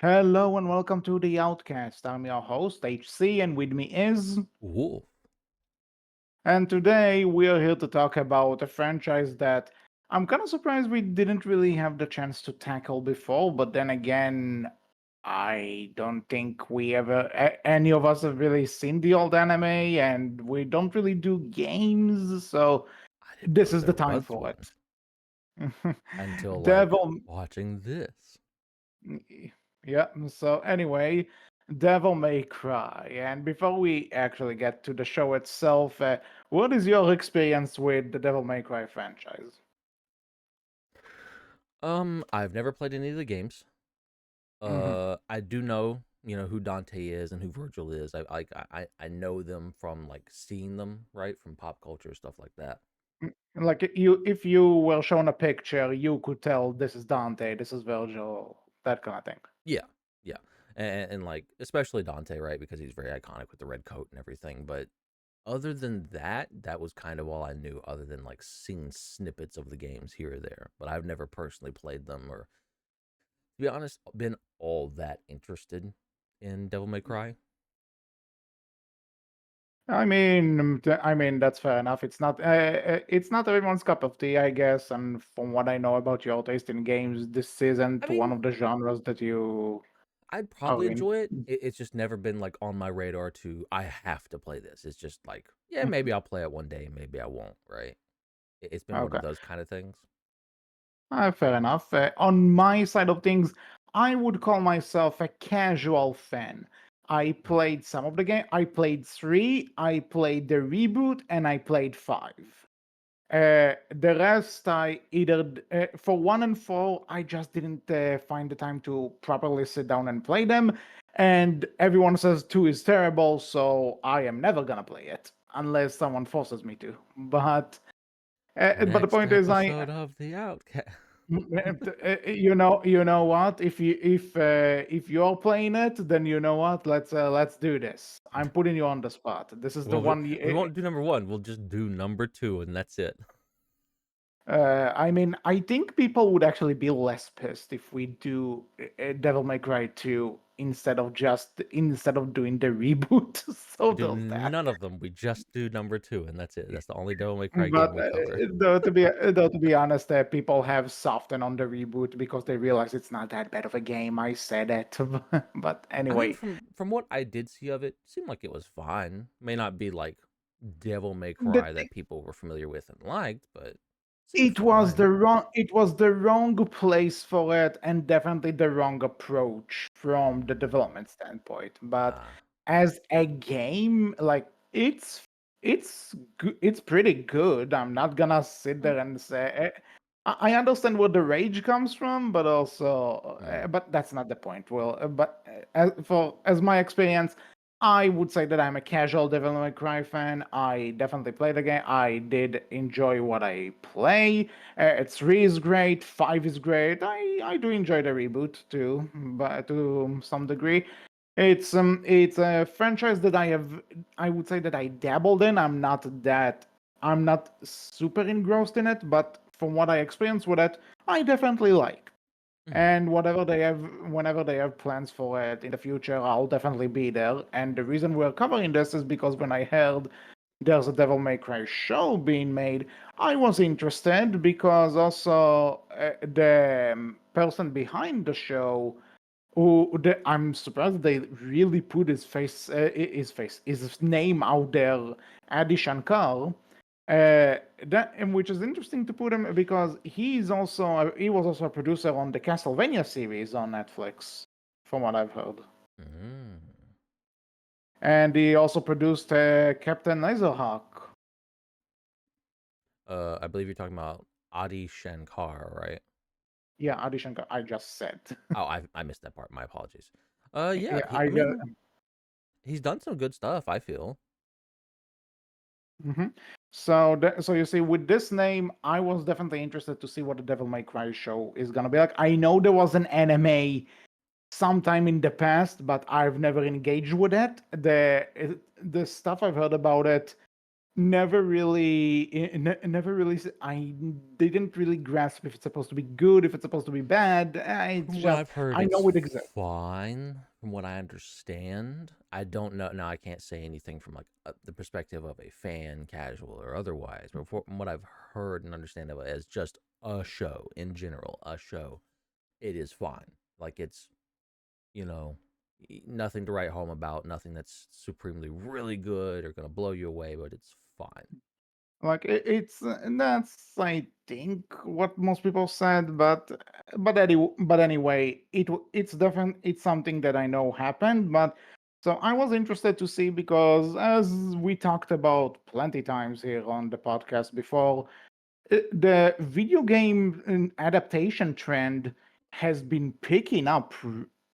Hello and welcome to the Outcast. I'm your host, HC, and with me is. Wolf. And today we are here to talk about a franchise that I'm kind of surprised we didn't really have the chance to tackle before, but then again, I don't think any of us have really seen the old anime, and we don't really do games, so I didn't this know is the there time was for one it. until Devil. watching this. Yeah, so anyway, Devil May Cry. And before we actually get to the show itself, what is your experience with the Devil May Cry franchise? I've never played any of the games. Hmm. I do know, who Dante is and who Virgil is. I know them from like seeing them, right? From pop culture, stuff like that. Like if you were shown a picture, you could tell this is Dante, this is Virgil, that kind of thing. Yeah, yeah. And like especially Dante, right? Because he's very iconic with the red coat and everything. But other than that, that was kind of all I knew, other than like seeing snippets of the games here or there. But I've never personally played them or, to be honest, been all that interested in Devil May Cry. I mean that's fair enough. It's not everyone's cup of tea, I guess. And from what I know about your taste in games, this I isn't one mean, of the genres that you I'd are probably in. enjoy it. It's just never been like on my radar to I have to play this. It's just like, yeah, maybe I'll play it one day, maybe I won't, right? It's been one of Okay. those kind of things. Fair enough. On my side of things, I would call myself a casual fan. I Mm. played some of the game. I played three. I played the reboot, and I played five. The rest, I for one and four, I just didn't find the time to properly sit down and play them. And everyone says two is terrible, so I am never gonna play it unless someone forces me to. But the Next point is, episode of the Outcast. you know what? If you're playing it, then you know what? Let's do this. I'm putting you on the spot. This is the Well, one. we won't do number one. We'll just do number two, and that's it. I mean, I think people would actually be less pissed if we do Devil May Cry 2 instead of doing the reboot. So We do there's that. none of them. We just do number two, and that's it. That's the only Devil May Cry But game we cover. though to be honest, people have softened on the reboot because they realize it's not that bad of a game. I said it, but I mean, anyway, from what I did see of it, seemed like it was fine. May not be like Devil May the Cry that people were familiar with and liked, but seemed it was fine. the wrong place for it, and definitely the wrong approach from the development standpoint. But Ah, as a game, like it's pretty good. I'm not gonna sit mm, there and say I understand where the rage comes from, but also mm, but that's not the point. Well, as my experience, I would say that I'm a casual Devil May Cry fan. I definitely play the game. I did enjoy what I play. 3 is great. 5 is great. I do enjoy the reboot too, but to some degree. It's a franchise that I would say that I dabbled in. I'm not super engrossed in it, but from what I experienced with it, I definitely like. mm. And whenever they have plans for it in the future, I'll definitely be there. And the reason we're covering this is because when I heard there's a Devil May Cry show being made, I was interested because also the person behind the show, I'm surprised they really put his name out there, Adi Shankar. Which is interesting to put him because he was also a producer on the Castlevania series on Netflix, from what I've heard, Mm. and he also produced Captain Laserhawk. I believe you're talking about Adi Shankar, right? Yeah, Adi Shankar. I just said. Oh, I missed that part. My apologies. Yeah. Yeah, I mean, he's done some good stuff. I feel. mhm. So you see, with this name, I was definitely interested to see what the Devil May Cry show is gonna be like. I know there was an anime sometime in the past, but I've never engaged with it. The stuff I've heard about it, never really. I didn't really grasp if it's supposed to be good, if it's supposed to be bad. It's From what just I've heard, I it's know it exists. fine. From what I understand, I don't know. Now, I can't say anything from like the perspective of a fan, casual or otherwise. But from what I've heard and understand of it as just a show in general, a show, it is fine. Like it's you know nothing to write home about, nothing that's supremely really good or gonna blow you away, but it's fine. Like it's that's I think what most people said, but anyway, it's different. It's something that I know happened, but so I was interested to see because as we talked about plenty times here on the podcast before, the video game adaptation trend has been picking up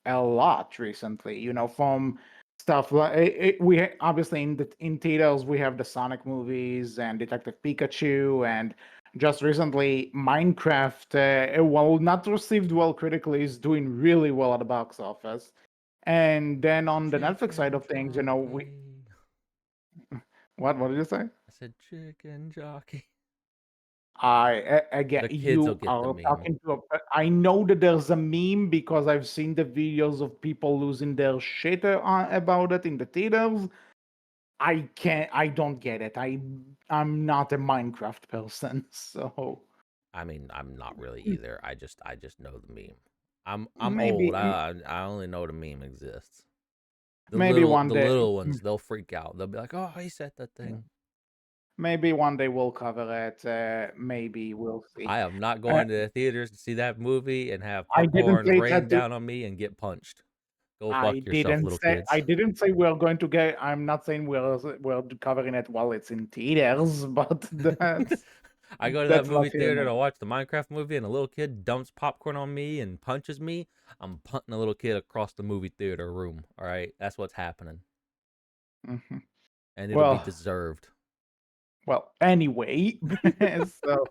a lot recently. From stuff like obviously in theaters we have the Sonic movies and Detective Pikachu, and just recently Minecraft, while not received well critically, is doing really well at the box office. And then on the Netflix side Chicken of things, we jockey. what did you say? I said chicken jockey. Again, The kids will you get the are meme. talking to I know that there's a meme because I've seen the videos of people losing their shit about it in the theaters. I don't get it. I'm not a Minecraft person, so I mean, I'm not really either. I just know the meme. I'm maybe old. I only know the meme exists. The maybe little one the day little ones, they'll freak out. They'll be like, "Oh, he said that thing." maybe one day we'll cover it. Maybe we'll see. I am not Uh, going to the theaters to see that movie and have I didn't popcorn say rain that. down on me and get punched. Go fuck yourself, little I kids. didn't say we're going to get. I'm not saying we're covering it while it's in theaters, but I go to that that's movie not here theater now. to watch the Minecraft movie, and a little kid dumps popcorn on me and punches me. I'm punting a little kid across the movie theater room. All right, that's what's happening, Mhm. and it'll be Well, deserved. anyway, so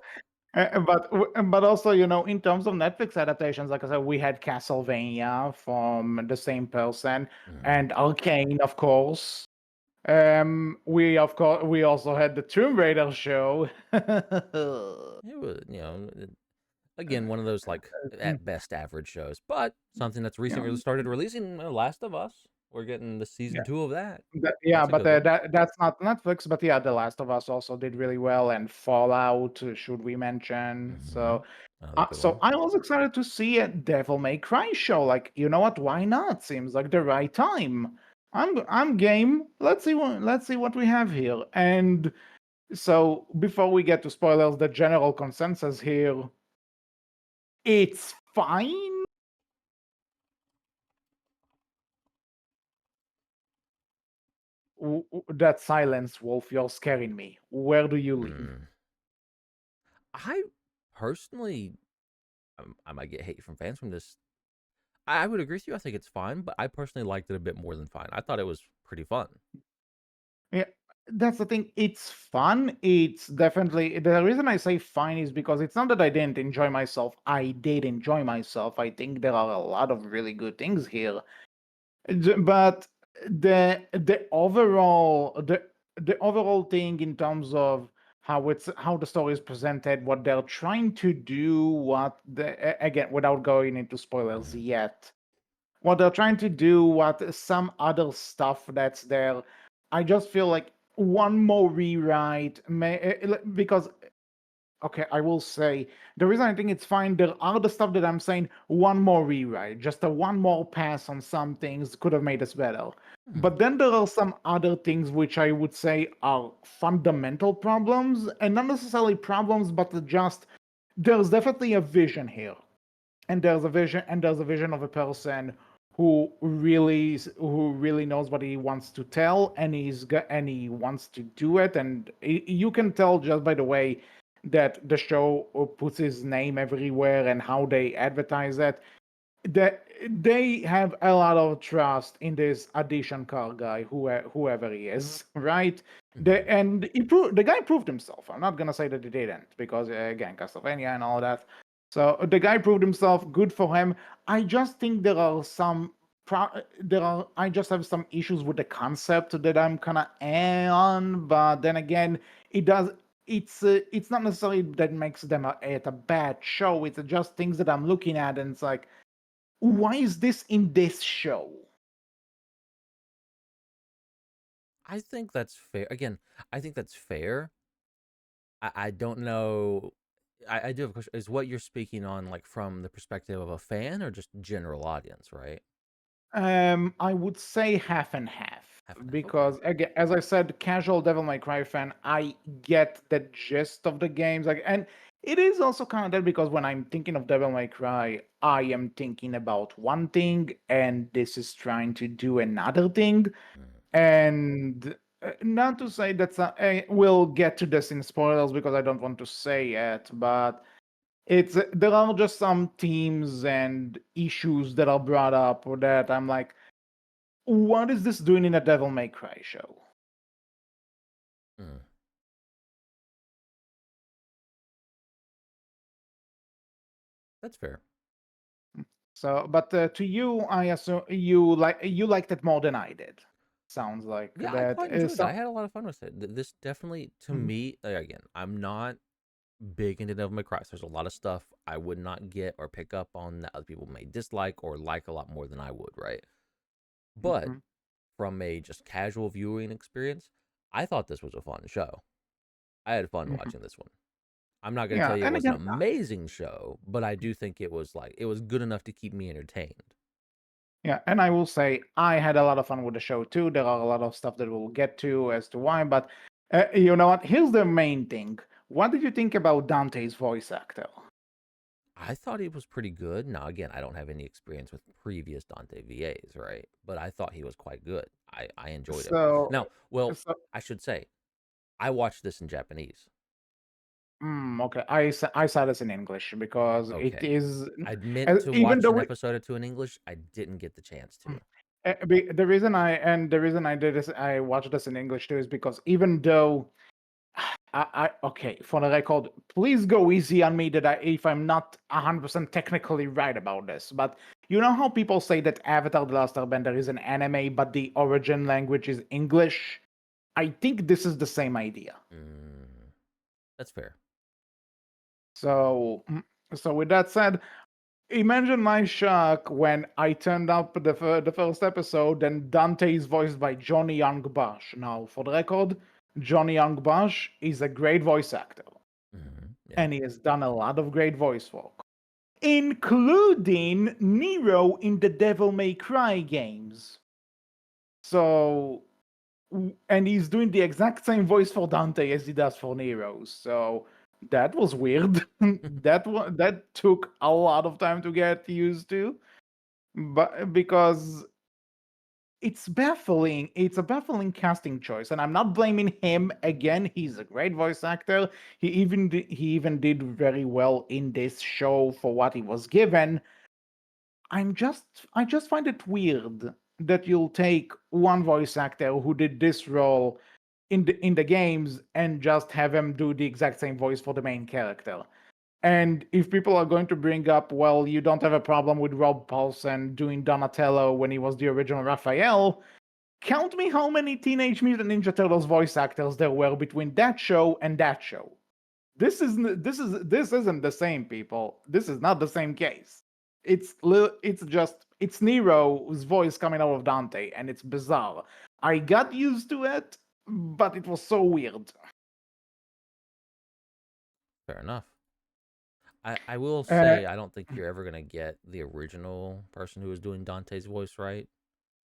but also in terms of Netflix adaptations, like I said, we had Castlevania from the same person, Mm. and Arcane, of course. We also had the Tomb Raider show. It was, again, one of those like at best average shows, but something that's Yeah, recently started releasing. Last of Us. We're getting the season yeah. 2 of that. Yeah, That's a but good one. that's not Netflix. But yeah, The Last of Us also did really well, and Fallout, should we mention? Hmm. So, Another good so one. I was excited to see a Devil May Cry show. Like, you know what? Why not? Seems like the right time. I'm game. Let's see what we have here. And so, before we get to spoilers, the general consensus here, it's fine. That silence, Wolf, you're scaring me. Where do you lean? Mm. I personally, I might get hate from fans from this. I would agree with you. I think it's fine, but I personally liked it a bit more than fine. I thought it was pretty fun. Yeah, that's the thing. It's fun. It's definitely the reason I say fine is because it's not that I didn't enjoy myself. I did enjoy myself. I think there are a lot of really good things here. But the overall thing in terms of how the story is presented, what they're trying to do, again, without going into spoilers Hmm. yet, what they're trying to do, what some other stuff that's there. I just feel like one more rewrite because okay, I will say the reason I think it's fine. There are the stuff that I'm saying one more rewrite, just a one more pass on some things could have made us better. Hmm. But then there are some other things which I would say are fundamental problems, and not necessarily problems, but just there's definitely a vision here, and there's a vision of a person who really knows what he wants to tell, and he wants to do it, and you can tell just by the way that the show puts his name everywhere and how they advertise it, that they have a lot of trust in this addition car guy, whoever he is, right? Hmm. The guy proved himself. I'm not gonna say that he didn't, because again, Castlevania and all that. So the guy proved himself. Good for him. I just think there are some. there are I just have some issues with the concept that I'm kind of on, but then again, it does. It's not necessarily that makes them a bad show. It's just things that I'm looking at, and it's like, why is this in this show? I think that's fair. Again, I think that's fair. I don't know. I do have a question. Is what you're speaking on like from the perspective of a fan or just general audience, right? I would say half and half Half and half. Okay. because again, as I said, casual Devil May Cry fan, I get the gist of the games, like, and it is also kind of that because when I'm thinking of Devil May Cry, I am thinking about one thing, and this is trying to do another thing, Mm. and not to say that we'll get to this in spoilers because I don't want to say it, but there are just some themes and issues that are brought up that I'm like, what is this doing in a Devil May Cry show? Mm. That's fair. So, but to you, I assume you liked it more than I did. Sounds like Yeah, I that quite is enjoyed it. some. I had a lot of fun with it. This definitely, to Mhm, me, again, I'm not big into Devil May Cry. So there's a lot of stuff I would not get or pick up on that other people may dislike or like a lot more than I would, right? But mhm, from a just casual viewing experience, I thought this was a fun show. I had fun mhm. watching this one. I'm not going to tell Yeah, you it and was an again, amazing show, but I do think it was like it was good enough to keep me entertained. yeah, and I will say I had a lot of fun with the show too. There are a lot of stuff that we'll get to as to why, but you know what? Here's the main thing. What did you think about Dante's voice actor? I thought he was pretty good. Now, again, I don't have any experience with previous Dante VAs, right? But I thought he was quite good. I enjoyed him. So, Now, well, so I should say, I watched this in Japanese. okay. I saw this in English because it Okay. is I'd meant to even watch though an episode or two in English. I didn't get the chance to. the reason I did this I watched this in English too is because even though I okay, for the record, please go easy on me that if I'm not 100% technically right about this, but you know how people say that Avatar: The Last Airbender is an anime, but the origin language is English? I think this is the same idea. Mm, that's fair. So, so with that said, imagine my shock when I turned up the first episode, and Dante is voiced by Johnny Young Bosch. Now, for the record, Johnny Young Bosch is a great voice actor, Yeah. and he has done a lot of great voice work, including Nero in the Devil May Cry games. So, and he's doing the exact same voice for Dante as he does for Nero. So that was weird. That took a lot of time to get used to, but because it's baffling. It's a baffling casting choice, and I'm not blaming him. Again, he's a great voice actor. He even did very well in this show for what he was given. I just find it weird that you'll take one voice actor who did this role in the games and just have him do the exact same voice for the main character. And if people are going to bring up, well, you don't have a problem with Rob Paulsen doing Donatello when he was the original Raphael, count me how many Teenage Mutant Ninja Turtles voice actors there were between that show and that show. This isn't the same, people. This is not the same case. It's Nero's voice coming out of Dante, and it's bizarre. I got used to it, but it was so weird. Fair enough. I will Uh, say I don't think you're ever gonna get the original person who was doing Dante's voice right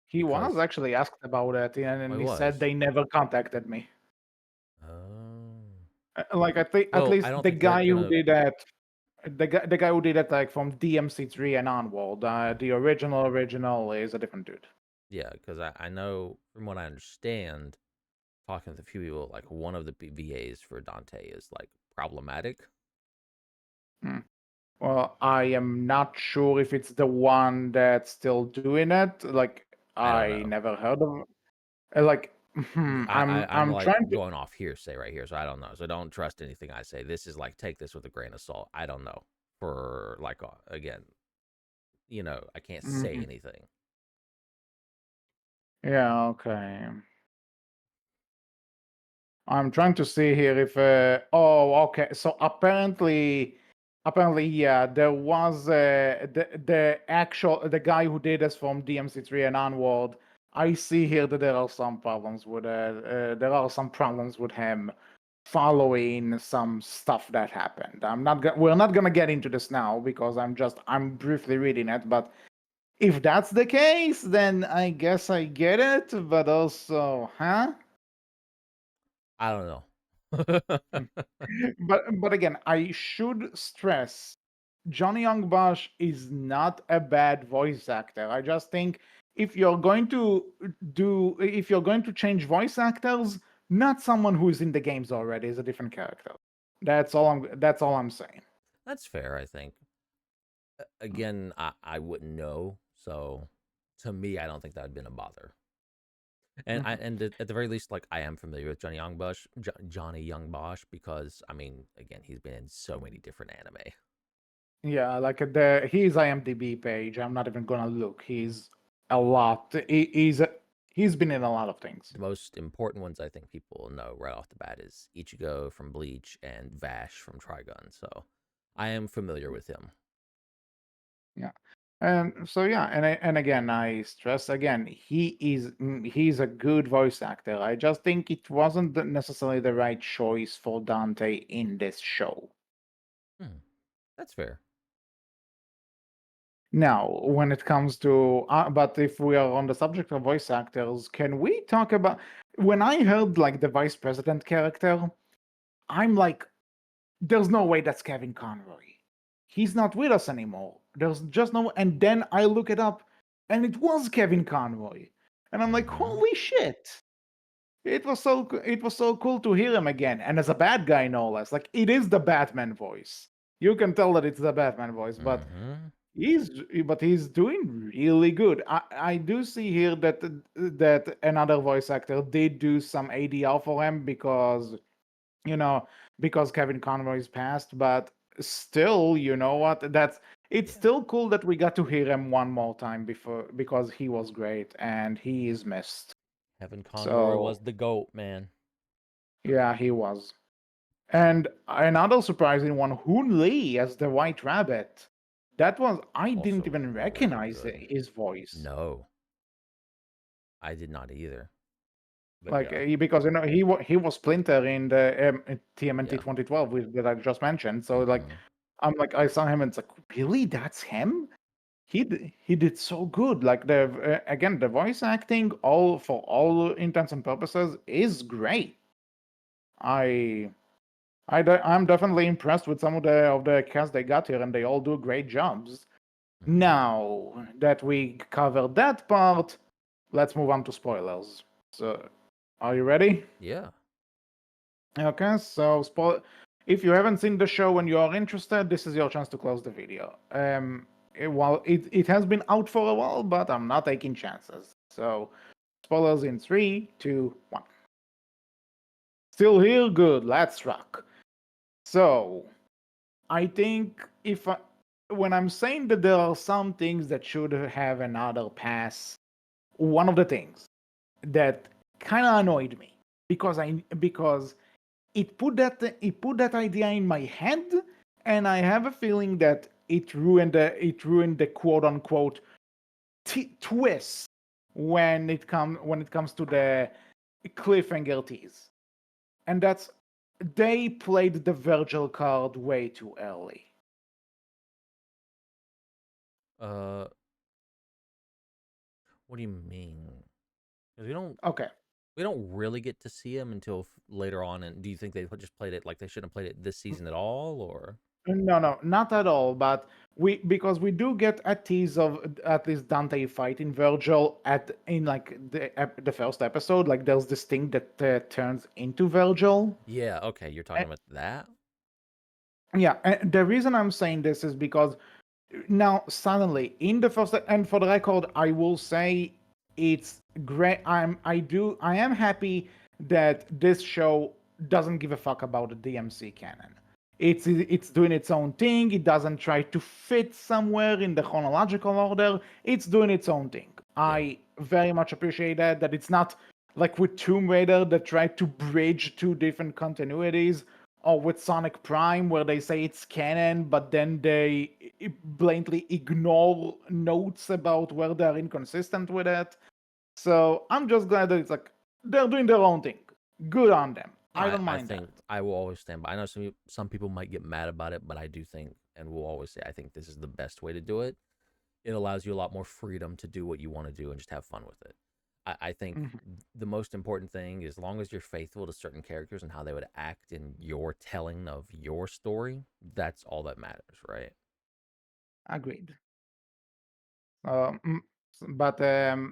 he was because actually asked about it, I and he said was. they never contacted me. Oh. Like I think at Well, I least don't the think they're guy who gonna. did that, the guy who did it like from DMC3 and onward. The original is a different dude. Yeah, because I know from what I understand, talking with a few people, like one of the VAs for Dante is like problematic. Hmm. Well, I am not sure if it's the one that's still doing it. Like I don't I know. never heard of. Like I'm I'm like trying to. going off hearsay right here, so I don't know. So don't trust anything I say. This is like take this with a grain of salt. I don't know. For like again, I can't say Mhm. anything. Yeah, okay. I'm trying to see here if oh, okay. So apparently yeah, there was the actual the guy who did this from DMC3 and onward. I see here that there are some problems with him following some stuff that happened. We're not gonna get into this now because I'm briefly reading it, but if that's the case, then I guess I get it, but also, huh? I don't know. But again, I should stress Johnny Young Bosch is not a bad voice actor. I just think if you're going to change voice actors, not someone who is in the games already is a different character. That's all I'm saying. That's fair, I think. Again, I wouldn't know, so to me, I don't think that would have been a bother. And I Mhm. and at the very least, like I am familiar with Johnny Young Bosch, because I mean, again, he's been in so many different anime. Yeah, like his IMDb page. I'm not even gonna look. He's a lot. He's been in a lot of things. The most important ones I think people know right off the bat is Ichigo from Bleach and Vash from Trigun. So I am familiar with him. Yeah. And so yeah, and again, I stress again, he's a good voice actor. I just think it wasn't necessarily the right choice for Dante in this show. Hmm, that's fair. Now, when it comes to, but if we are on the subject of voice actors, can we talk about when I heard like the vice president character? I'm like, there's no way that's Kevin Conroy. He's not with us anymore. There's just no. And then I look it up, and it was Kevin Conroy, and I'm like, Mm-hmm. holy shit! It was so cool to hear him again, and as a bad guy, no less. Like it is the Batman voice. You can tell that it's the Batman voice, but Mm-hmm. he's he's doing really good. I do see here that another voice actor did do some ADR for him because you know, because Kevin Conroy's passed, but still, you know what? It's Yeah. still cool that we got to hear him one more time before because he was great and he is missed. Kevin Conroy So was the GOAT, man. yeah, he was. And another surprising one, Hoon Lee as the White Rabbit. That was I didn't Also even really recognize good. his voice. No, I did not either. But Like yeah. because he was Splinter in the TMNT Yeah. 2012 that I just mentioned. So like Mm-hmm. I'm like I saw him and it's like really that's him. He did so good. Like the again the voice acting all for all intents and purposes is great. I I'm definitely impressed with some of the cast they got here and they all do great jobs. Mm-hmm. Now that we covered that part, let's move on to spoilers. So are you ready? Yeah. Okay, so if you haven't seen the show and you are interested, this is your chance to close the video. Well, it has been out for a while, but I'm not taking chances. So, spoilers in three, two, one. Still here? Good, let's rock. So, I think when I'm saying that there are some things that should have another pass, one of the things that kind of annoyed me because it put that idea in my head, and I have a feeling that it ruined the quote unquote twist when it comes to the cliffhanger tease, and that's they played the Virgil card way too early. Uh, what do you mean? 'Cause Okay. we don't really get to see him until later on. And do you think they just played it like they shouldn't have played it this season at all, or? No, no, not at all. But we because we do get a tease of at least Dante fighting Virgil at in like the first episode. Like there's this thing that turns into Virgil. Yeah. Okay, you're talking about that. Yeah, and the reason I'm saying this is because now suddenly in the first and for the record, I will say it's great. I am happy that this show doesn't give a fuck about the DMC canon. It's doing its own thing. It doesn't try to fit somewhere in the chronological order. It's doing its own thing. Yeah. I very much appreciate that it's not like with Tomb Raider that tried to bridge two different continuities, or with Sonic Prime where they say it's canon, but then they blatantly ignore notes about where they're inconsistent with it. So I'm just glad that it's like they're doing their own thing. Good on them. No, I don't I mind that. think I will always stand by. I know some people might get mad about it, but I do think, and will always say, I think this is the best way to do it. It allows you a lot more freedom to do what you want to do and just have fun with it. I think Mhm. the most important thing is, as long as you're faithful to certain characters and how they would act in your telling of your story, that's all that matters, right? Agreed. But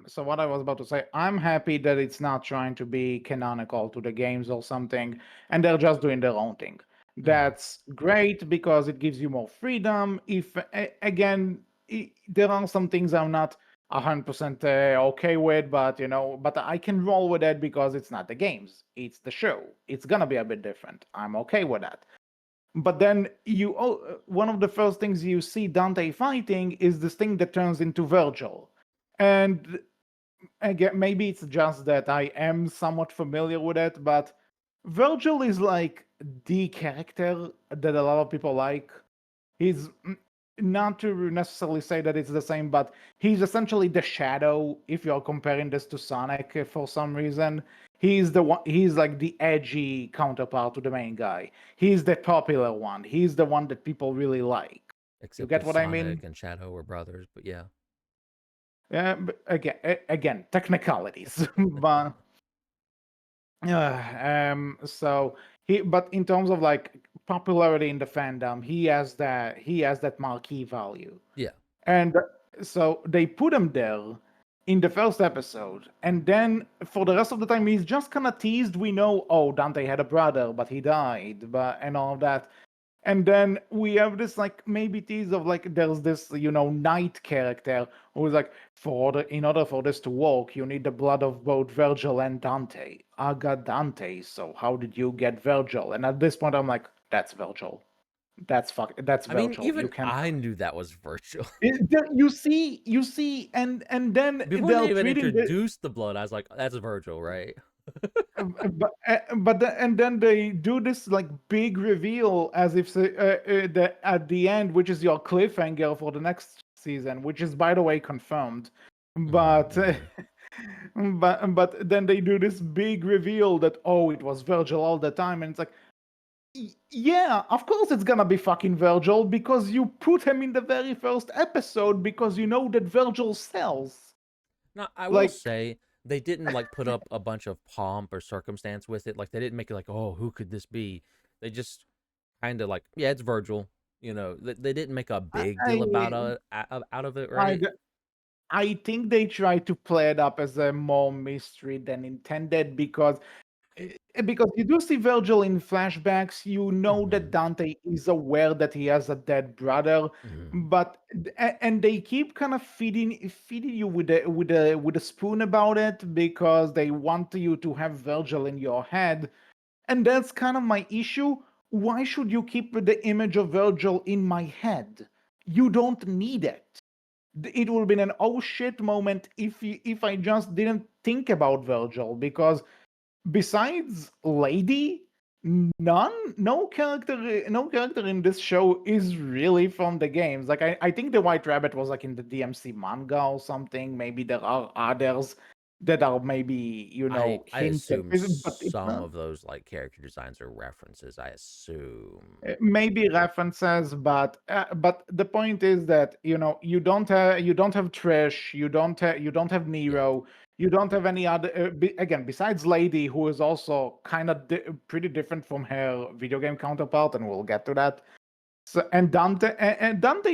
so what I was about to say, I'm happy that it's not trying to be canonical to the games or something, and they're just doing their own thing. Mm-hmm. That's great because it gives you more freedom. If again, there are some things I'm not 100% okay with, but but I can roll with it because it's not the games, it's the show. It's gonna be a bit different. I'm okay with that. But then one of the first things you see Dante fighting is this thing that turns into Virgil. And again, maybe it's just that I am somewhat familiar with it, but Virgil is like the character that a lot of people like. He's not to necessarily say that it's the same, but he's essentially the shadow. If you're comparing this to Sonic, for some reason, he's the one. He's like the edgy counterpart to the main guy. He's the popular one. He's the one that people really like. You Except get if what I mean? Sonic and Shadow were brothers, but yeah. Yeah. But again, technicalities, but so but in terms of like popularity in the fandom, he has that marquee value. Yeah. And so they put him there in the first episode, and then for the rest of the time, he's just kind of teased. We know, oh, Dante had a brother, but he died, but and all of that. And then we have this like maybe tease of like there's this knight character who's like in order for this to work, you need the blood of both Virgil and Dante. I got Dante, so how did you get Virgil? And at this point, I'm like, that's Virgil. That's I mean, Virgil. You even can I knew that was virtual. you see, and then Before they they're even treating the introduced the blood, I was like, that's Virgil, right? and then they do this like big reveal as if at the end, which is your cliffhanger for the next season, which is by the way confirmed. But Mm-hmm. but then they do this big reveal that oh, it was Virgil all the time, and it's like yeah, of course it's gonna be fucking Virgil because you put him in the very first episode because you know that Virgil sells. Now, I will Like, say they didn't like put up a bunch of pomp or circumstance with it. Like they didn't make it like, oh, who could this be? They just kind of like, yeah, it's Virgil. They didn't make a big deal about I out of it, I right? I think they try to play it up as a more mystery than intended because you do see Virgil in flashbacks. You know that Mm-hmm. Dante is aware that he has a dead brother, Mm-hmm. but and they keep kind of feeding you with a spoon about it because they want you to have Virgil in your head, and that's kind of my issue. Why should you keep the image of Virgil in my head? You don't need it. It would have been an oh shit moment if I just didn't think about Virgil because besides Lady, no character in this show is really from the games. Like I think the White Rabbit was like in the DMC manga or something. Maybe there are others that are maybe I hinted, assume but it's some not. of those like character designs are references. I assume. Maybe references, but the point is that you don't have Trish, you don't have Yeah. Nero, you don't have any other again besides Lady, who is also kind of pretty different from her video game counterpart, and we'll get to that. So and Dante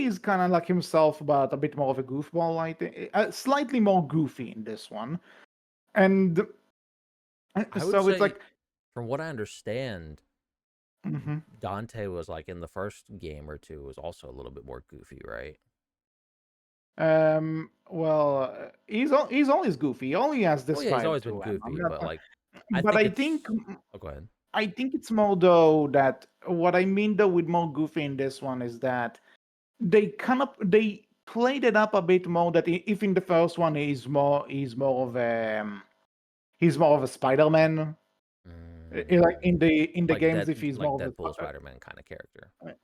is kind of like himself, but a bit more of a goofball, I think, slightly more goofy in this one, and I would so it's say, like. from what I understand, Mhm. Dante was like in the first game or two was also a little bit more goofy, right? Well, he's always goofy. He only has Well, this yeah, he's vibe always been to him. I'm goofy, not, but like I but think I think it's. Oh, go ahead. I think it's more though that what I mean though with more goofy in this one is that they played it up a bit more. That if in the first one he's more of a Spider-Man. Like in the Like games, if he's like more of Deadpool, Spider-Man kind of character. Not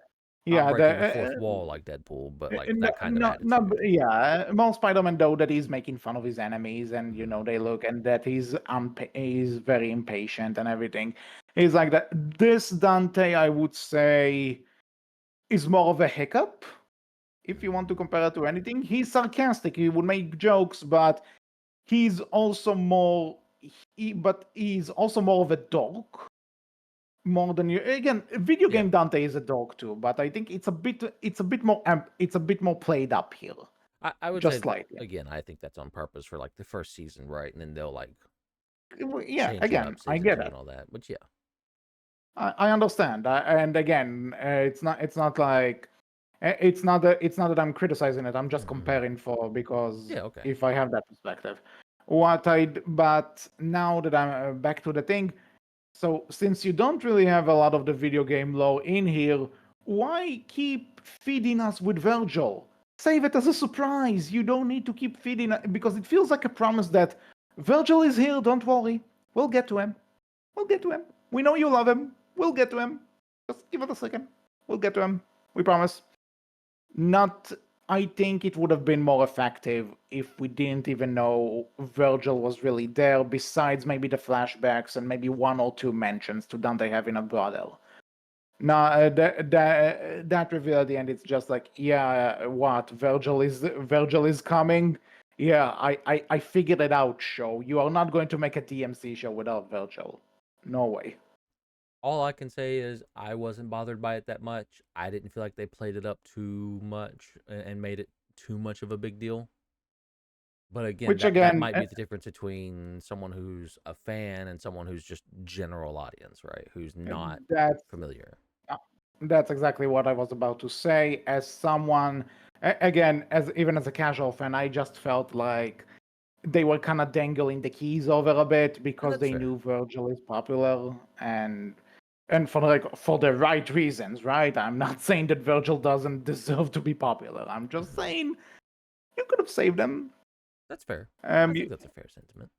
yeah, breaking the fourth wall like Deadpool, but like no, that kind of not attitude. yeah. More Spider-Man though that he's making fun of his enemies, and Mhm. they look, and that he's very impatient and everything. He's like that. This Dante, I would say, is more of a hiccup. If you want to Mhm. compare it to anything, he's sarcastic. He would make jokes, but he's also more. But he's also more of a dog more than you. Again, video Yeah. game Dante is a dog too, but I think it's a bit more played up here, I would say just slightly. again, I think that's on purpose for like the first season, right? And then they'll like Yeah, change it again, up I season get two it. and all that. But yeah. I understand, and again, it's not like it's not that I'm criticizing it. I'm just Mhm. comparing for because Yeah, okay. if I have that perspective, but now that I'm back to the thing. So, since you don't really have a lot of the video game lore in here, why keep feeding us with Virgil? Save it as a surprise. You don't need to keep feeding because it feels like a promise that Virgil is here. Don't worry. We'll get to him. We'll get to him. We know you love him. We'll get to him. Just give it a second. We'll get to him. We promise. Not. I think it would have been more effective if we didn't even know Virgil was really there, besides maybe the flashbacks and maybe one or two mentions to Dante having a brother. No, that reveal at the end, it's just like, yeah, what? Virgil is coming? Yeah, I figured it out, show. You are not going to make a TMC show without Virgil. No way. All I can say is I wasn't bothered by it that much. I didn't feel like they played it up too much and made it too much of a big deal. But again, Which that again, might be the difference between someone who's a fan and someone who's just general audience, right? Who's not that's familiar. Uh, That's exactly what I was about to say. As someone, again, as even as a casual fan, I just felt like they were kind of dangling the keys over a bit And because that's they fair. knew Virgil is popular and for the right reasons, right? I'm not saying that Virgil doesn't deserve to be popular. I'm just Mhm. saying you could have saved him. That's fair. I Um, think you- that's a fair sentiment.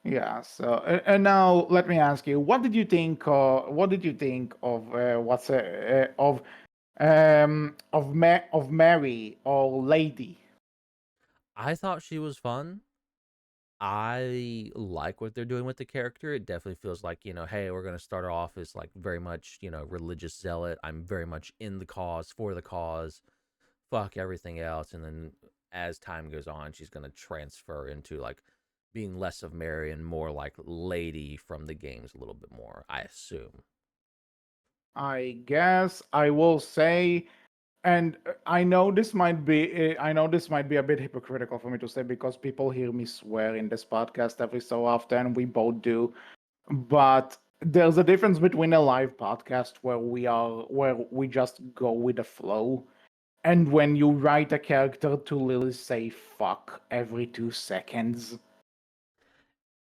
yeah. So, and now let me ask you, what did you think? What did you think of of Mary or Lady? I thought she was fun. I like what they're doing with the character. It definitely feels like, hey, we're going to start her off as like very much, religious zealot. I'm very much in the cause, for the cause, fuck everything else. And then as time goes on, she's going to transfer into like being less of Mary and more like Lady from the games a little bit more, I assume. I guess I will say, and I know this might be a bit hypocritical for me to say because people hear me swear in this podcast every so often. We both do, but there's a difference between a live podcast where we just go with the flow. And when you write a character to literally say fuck every 2 seconds,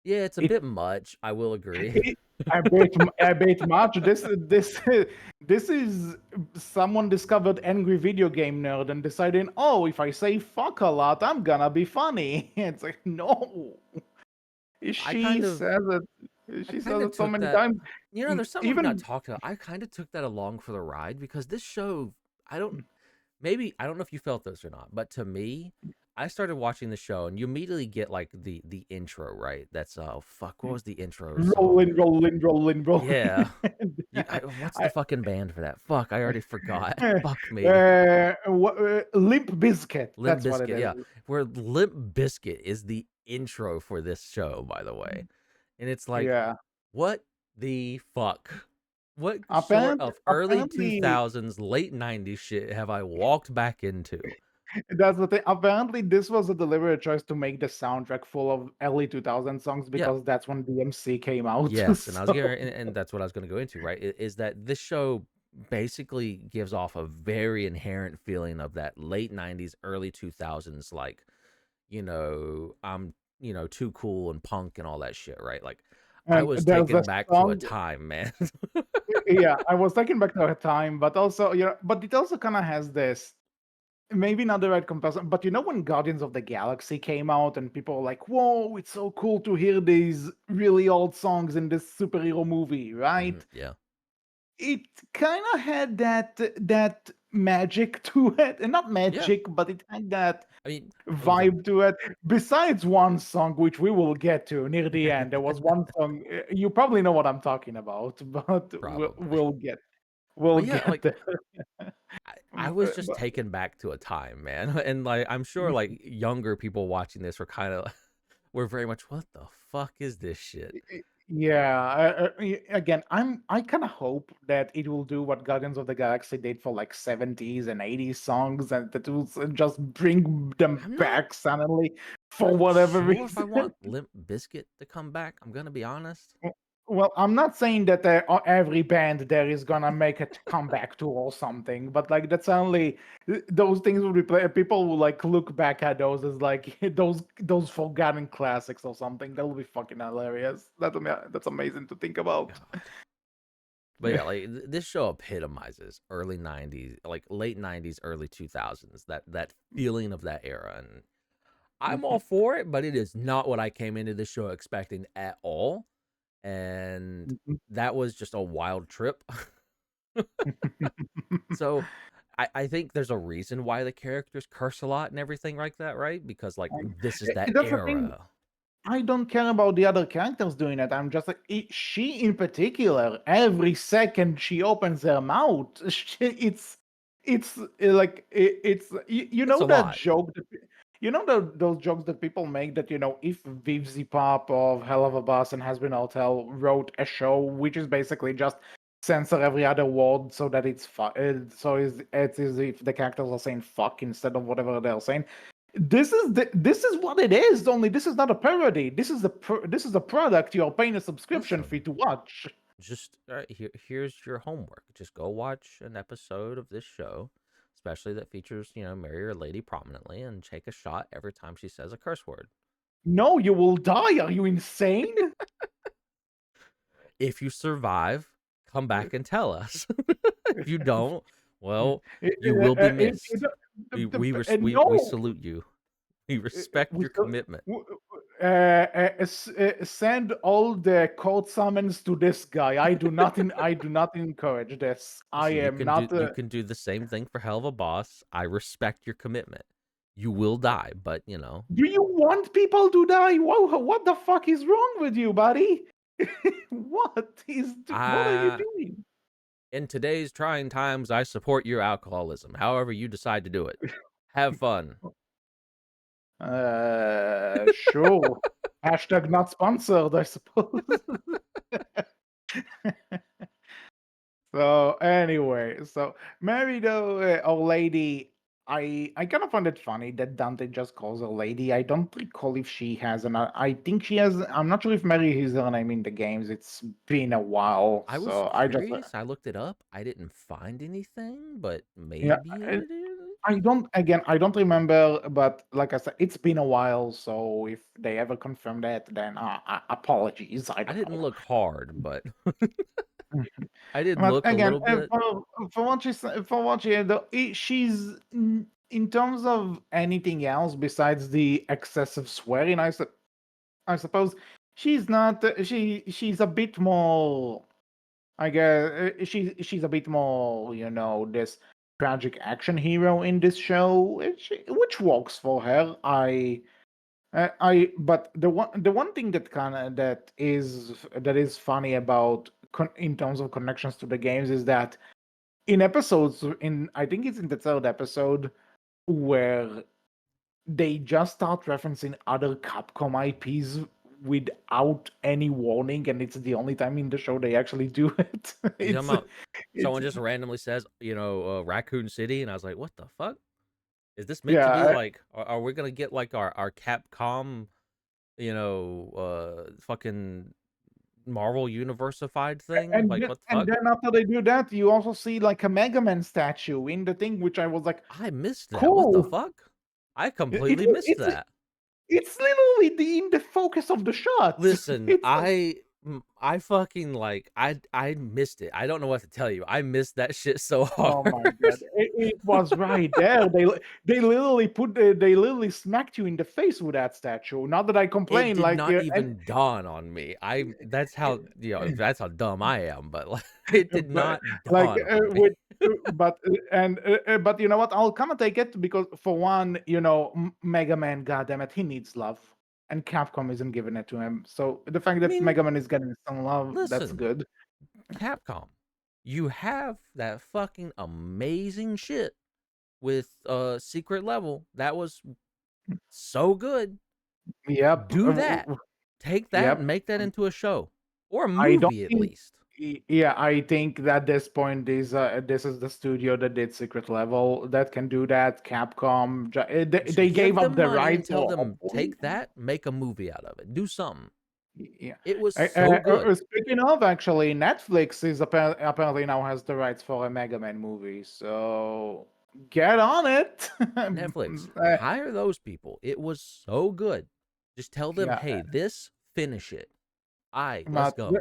Yeah, it's a it bit much. I will agree. I bet much. This is someone discovered angry video game nerd and deciding, oh, if I say fuck a lot, I'm gonna be funny. It's like no, I she kind of says it. I She kind says of it so took many that. times. There's something we've not Even talked about. I kind of took that along for the ride because this show, I don't, maybe, I don't know if you felt this or not, but to me, I started watching the show and you immediately get like the intro, right? That's, oh, fuck, what was the intro song? rolling, rolling, rolling, rolling. Yeah. What's the I, fucking band for that? Fuck, I already forgot. Fuck me. Limp Biscuit. Limp That's what it Biscuit, is. yeah. Where Limp Biscuit is the intro for this show, by the way. And it's like, Yeah. what the fuck? What sort Apparently, of early apparently, 2000s, late 90s shit have I walked back into? that's the thing. Apparently, this was a deliberate choice to make the soundtrack full of early 2000 songs Yeah. because that's when DMC came out. Yes, and I was So getting, and that's what I was going to go into, right? Is that this show basically gives off a very inherent feeling of that late 90s, early 2000s, like, I'm, too cool and punk and all that shit, right? Like, I and was there's a taken back to a song. time, man. Yeah, I was taken back to a time, but also, but it also kind of has this. maybe not the right comparison, but when Guardians of the Galaxy came out and people were like, "Whoa, it's so cool to hear these really old songs in this superhero movie," right? Yeah. It kind of had that magic to it, and not Yeah. magic, but it had that I mean, the vibe to it. Besides one song, which we will get to near the end, there was one song. You probably know what I'm talking about, but probably. we'll But yeah, get like there. I was just But taken back to a time, man. And like I'm sure like younger people watching this were kind of were very much what the fuck is this shit? yeah, again, I kind of hope that it will do what Guardians of the Galaxy did for like 70s and 80s songs, and that will just bring them I'm not back suddenly for whatever sure if I reason. want Limp Biscuit to come back. I'm gonna be honest. Well, I'm not saying that every band there is gonna make a comeback tour or something, but like that's only those things will be people will like look back at those as like those forgotten classics or something. That will be fucking hilarious. That's amazing to think about. God. But yeah, like this show epitomizes early '90s, like late '90s, early 2000s. That feeling of that era, and I'm all for it. But it is not what I came into this show expecting at all, and that was just a wild trip. So I think there's a reason why the characters curse a lot and everything like that, right? Because like this is that That's the thing. era. I don't care about the other characters doing it. I'm just like she in particular. Every second she opens her mouth, it's like you It's a know that lot. joke that those jokes that people make that if Vivzy Pop of Hell of a Bus and Has Been Hotel wrote a show which is basically just censor every other word so that it's as if the characters are saying fuck instead of whatever they're saying. This is what it is. Only this is not a parody. This is a product you are paying a subscription fee Listen, to watch. just here's your homework. Just go watch an episode of this show, especially that features Mary or Lady prominently, and take a shot every time she says a curse word. No, you will die. Are you insane? If you survive, come back and tell us. If you don't, well, you will be missed. We No, salute you. We respect we your commitment. send all the court summons to this guy. I do not encourage this. I Listen, am not. you can do the same thing for Hell of a Boss. I respect your commitment. You will die, but Do you want people to die? Whoa, what the fuck is wrong with you, buddy? What are you I doing? in today's trying times, I support your alcoholism. However you decide to do it. Have fun. Sure. Hashtag not sponsored, I suppose. So anyway, so Mary though, or lady, I kind of find it funny that Dante just calls her lady. I don't recall if she has an. I think she has. I'm not sure if Mary is her name in the games. It's been a while, I was so I just curious. I looked it up. I didn't find anything, but yeah. maybe it is. I don't. Again, I don't remember, but like I said, it's been a while. So if they ever confirm that, then apologies. I I don't didn't know. look hard, but I did But look a again, little bit. for what for what she she's in terms of anything else besides the excessive swearing, I suppose she's not. She's a bit more. I guess she's a bit more. This tragic action hero in this show, which works for her. But the one thing that is funny about in terms of connections to the games is that in episodes in I think it's in the third episode where they just start referencing other Capcom IPs without any warning, and it's the only time in the show they actually do it. You talking it's about it's someone just randomly says, Raccoon City, and I was like, what the fuck? Is this meant to be yeah, like? Are we gonna get like our Capcom, fucking Marvel Universified thing? Like what the and fuck? then after they do that, you also see like a Mega Man statue in the thing, which I was like, I missed that. What the cool. fuck? I It, completely it missed it's that. it's literally in the focus of the shot. Listen, It's like, I fucking like I missed it. I don't know what to tell you. I missed that shit so hard. Oh my god, it was right there. They literally smacked you in the face with that statue. Not that I It complain, did like not even dawn on me. I that's how that's how dumb I am, but like it did but not like dawn on me. with but you know what? I'll kind of take it because for one, Mega Man, goddamn it, he needs love, and Capcom isn't giving it to him. So the fact I that mean, Mega Man is getting some love, that's listen, good. Capcom, you have that fucking amazing shit with Secret Level. That was so good. Yep, Do that. Take that and yep. make that into a show or a I don't movie at think. least. Yeah, I think that this point this is the studio that did Secret Level that can do that. Capcom, they Give gave up them the money and rights, tell or them hopefully. take that, make a movie out of it. Do something. Yeah. It was so good. Speaking of, actually, Netflix is apparently now has the rights for a Mega Man movie, so get on it. Netflix, hire those people. It was so good. Just tell them, Yeah, "Hey, this finish it. Let's but go."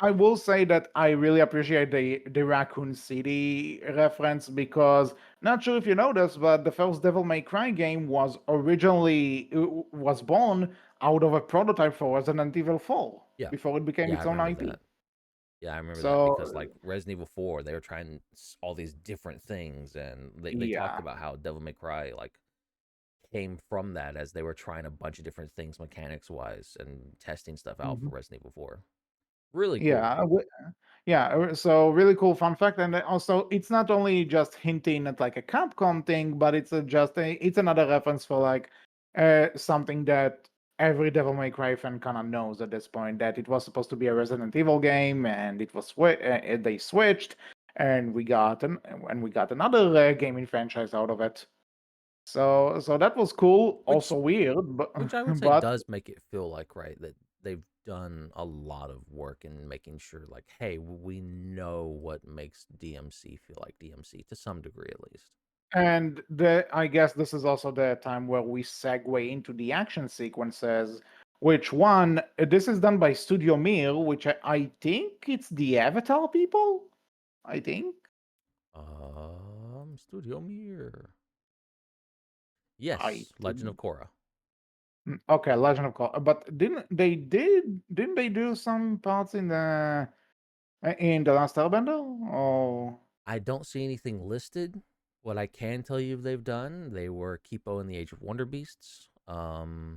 I will say that I really appreciate the Raccoon City reference because not sure if you noticed, but the first Devil May Cry game was originally was born out of a prototype for Resident Evil 4 Yeah. before it became Yeah, I its own remember IP. that. Yeah, I remember that because So like Resident Evil 4, they were trying all these different things and they talked yeah. about how Devil May Cry like came from that as they were trying a bunch of different things mechanics wise and testing stuff out for Mhm. Resident Evil 4. Really cool. Yeah, yeah. So really cool fun fact, and then also it's not only just hinting at like a Capcom thing, but it's another reference for like something that every Devil May Cry fan kind of knows at this point that it was supposed to be a Resident Evil game, and they switched, and we got another gaming franchise out of it. So that was cool. Which Also weird, but which I would say but does make it feel like right that they've done a lot of work in making sure like hey, we know what makes DMC feel like DMC to some degree at least. And I guess this is also the time where we segue into the action sequences. Which one? This is done by Studio Mir, which I think it's the Avatar people. I think. Studio Mirror. I Yes, Legend think. of Korra. Okay, Legend of Korra. But didn't they do some parts in the Last Airbender? Oh, I don't see anything listed. What I can tell you they've done, they were Kipo in the Age of Wonder Beasts. hmm.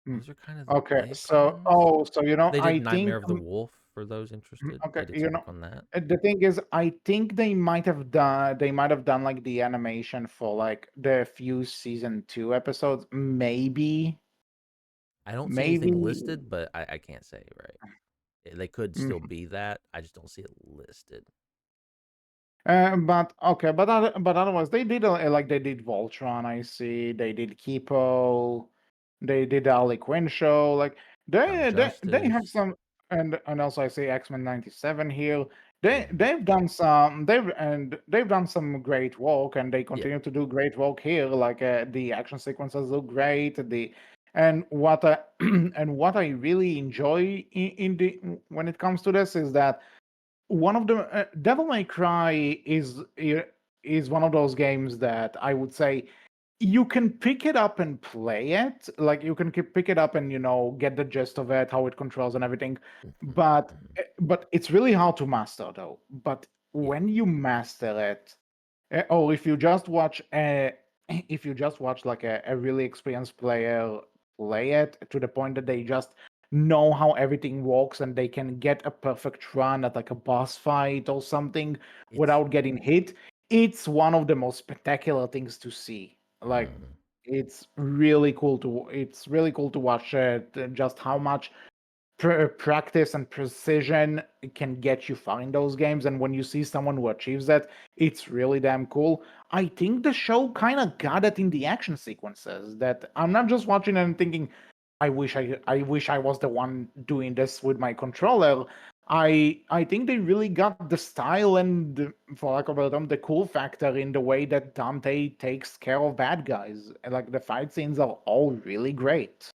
Those are kind of the Okay. big So ones. so They did I Nightmare think. of the Wolf for those interested. Okay, They did some work on that. the thing is, I think they might have done like the animation for like the few season 2 episodes, I don't see anything maybe. listed, but I can't say, right? They could still Mhm. be that. I just don't see it listed. But okay, but otherwise they did like they did Voltron. I see they did Kipo, they did the Harley Quinn show. Like Young they have Justice. some, and also I see X-Men '97 here. Yeah. They've done some great work, and they Yeah. continue to do great work here. Like the action sequences look great. And what I and what I really enjoy in the when it comes to this is that one of the Devil May Cry is one of those games that I would say you can pick it up and play it. Like you can pick it up and get the gist of it, how it controls and everything. Mhm, But mhm. it's really hard to master though. But Yeah. when you master it, or if you just watch if you just watch like a really experienced player play it to the point that they just know how everything works and they can get a perfect run at like a boss fight or something It's without getting hit, it's one of the most spectacular things to see. Like mm, it's really cool to watch just how much practice and precision can get you far in those games, and when you see someone who achieves that, it's really damn cool. I think the show kind of got it in the action sequences, that I'm not just watching and thinking I wish I was the one doing this with my controller. I think they really got the style and, for lack of a term, the cool factor in the way that Dante takes care of bad guys. And like the fight scenes are all really great.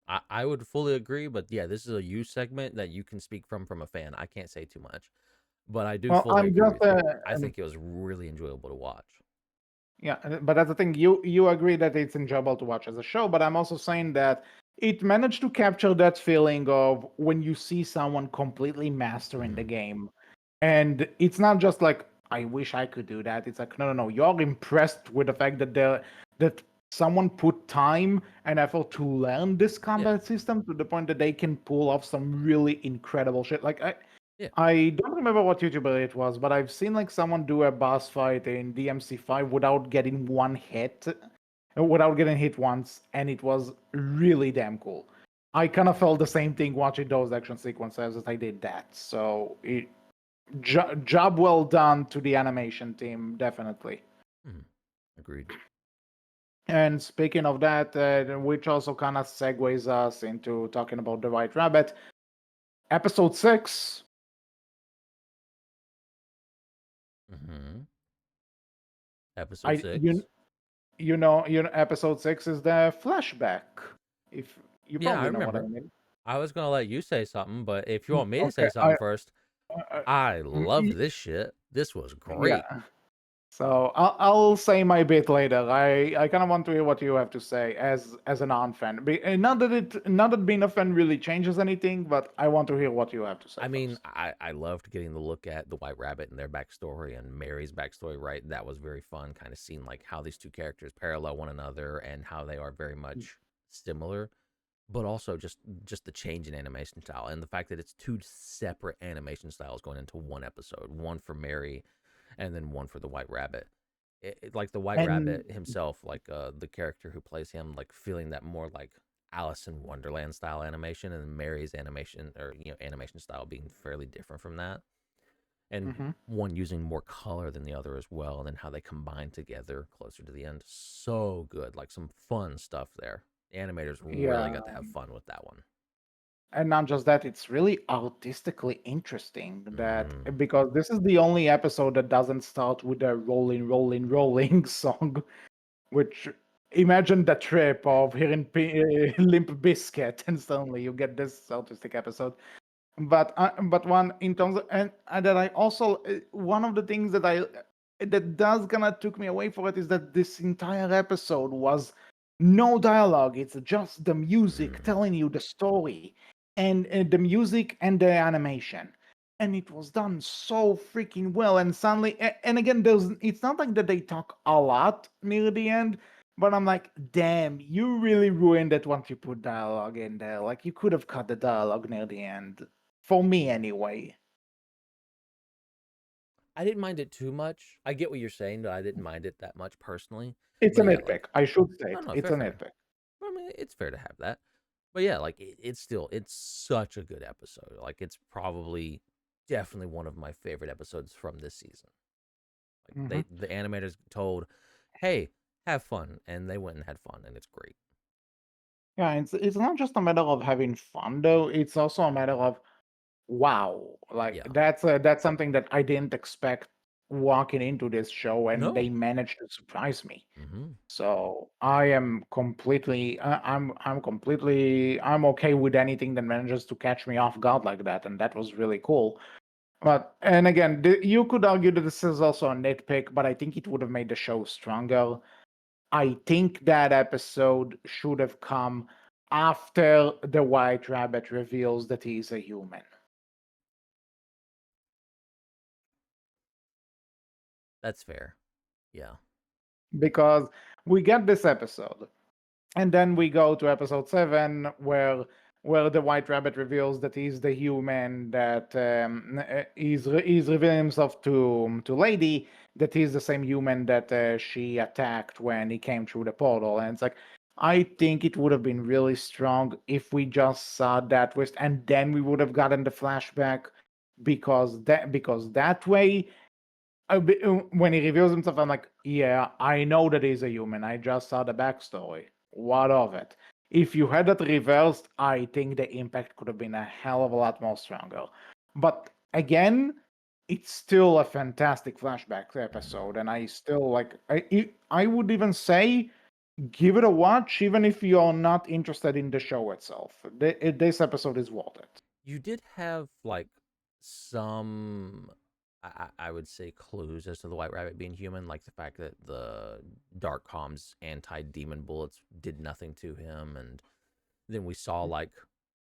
I would fully agree, but yeah, this is a you segment that you can speak from a fan. I can't say too much, but I do Well, fully I'm agree just with you. I um, think it was really enjoyable to watch. yeah, but that's the thing. You agree that it's enjoyable to watch as a show, but I'm also saying that it managed to capture that feeling of when you see someone completely mastering the Mhm. game, and it's not just like I wish I could do that. It's like no, no, no. You're impressed with the fact that that someone put time and effort to learn this Yeah, combat system to the point that they can pull off some really incredible shit. Like yeah, I don't remember what YouTuber it was, but I've seen like someone do a boss fight in DMC5 without getting one hit, without getting hit once, and it was really damn cool. I kind of felt the same thing watching those action sequences as I did that. So, job well done to the animation team, definitely. mhm. Agreed. And speaking of that, which also kind of segues us into talking about the White Rabbit, episode 6. Hmm. Episode I you 6. you know episode 6 is the flashback, if you Yeah, I probably know what I remember. mean. I was gonna let you say something, but if you want me to say Okay, something first, uh, I mm, loved this shit. This was great. yeah, so I'll say my bit later. I kind of want to hear what you have to say as a non-fan. Not that being a fan really changes anything, but I want to hear what you have to say I mean, first. I loved getting to look at the White Rabbit and their backstory and Mary's backstory. Right, that was very fun. Kind of seeing like how these two characters parallel one another and how they are very much similar, but also just the change in animation style and the fact that it's two separate animation styles going into one episode, one for Mary and then one for the White Rabbit. Like the White And Rabbit himself, like the character who plays him, like feeling that more like Alice in Wonderland style animation, and Mary's animation or animation style being fairly different from that, and mhm, one using more color than the other as well, and then how they combine together closer to the end. So good, like some fun stuff there. The animators really yeah, got to have fun with that one. and not just that, it's really artistically interesting that Mm, because this is the only episode that doesn't start with a rolling, rolling, rolling song. Which imagine the trip of hearing Limp Biscuit, and suddenly you get this autistic episode. But one in terms of, and that I also one of the things that I that does kind of took me away from it is that this entire episode was no dialogue. It's just the music mm. telling you the story, and the music and the animation, and it was done so freaking well. And suddenly, and again, there's it's not like that they talk a lot near the end. But I'm like, damn, you really ruined it once you put dialogue in there. Like, you could have cut the dialogue near the end. For me, anyway. I didn't mind it too much. I get what you're saying, but I didn't mind it that much personally. It's a But yeah, like nitpick. I should say no, it. no, It's fair, a fair. nitpick. I mean, it's fair to have that. But yeah, like it's such a good episode. Like it's probably definitely one of my favorite episodes from this season. Like Hmm. the animators told, "Hey, have fun," and they went and had fun, and it's great. Yeah, it's not just a matter of having fun though. It's also a matter of wow. Like Yeah. that's something that I didn't expect walking into this show, and they No. managed to surprise me. Mm-hmm. So I am completely, I'm okay with anything that manages to catch me off guard like that, and that was really cool. But and again, you could argue that this is also a nitpick, but I think it would have made the show stronger. I think that episode should have come after the White Rabbit reveals that he's a human, That's fair. Yeah. because we get this episode. And then we go to episode 7, where the White Rabbit reveals that he's the human that he's revealing himself to Lady, that he's the same human that she attacked when he came through the portal. And it's like, I think it would have been really strong if we just saw that twist, and then we would have gotten the flashback, because that way when he reveals himself, I'm like, yeah, I know that he's a human. I just saw the backstory. What of it? If you had that reversed, I think the impact could have been a hell of a lot more stronger. But again, it's still a fantastic flashback Mm-hmm. episode, and I still like. I would even say give it a watch, even if you're not interested in the show itself. This episode is worth it. You did have like some, I would say, clues as to the White Rabbit being human, like the fact that the Dark Com's anti-demon bullets did nothing to him, and then we saw like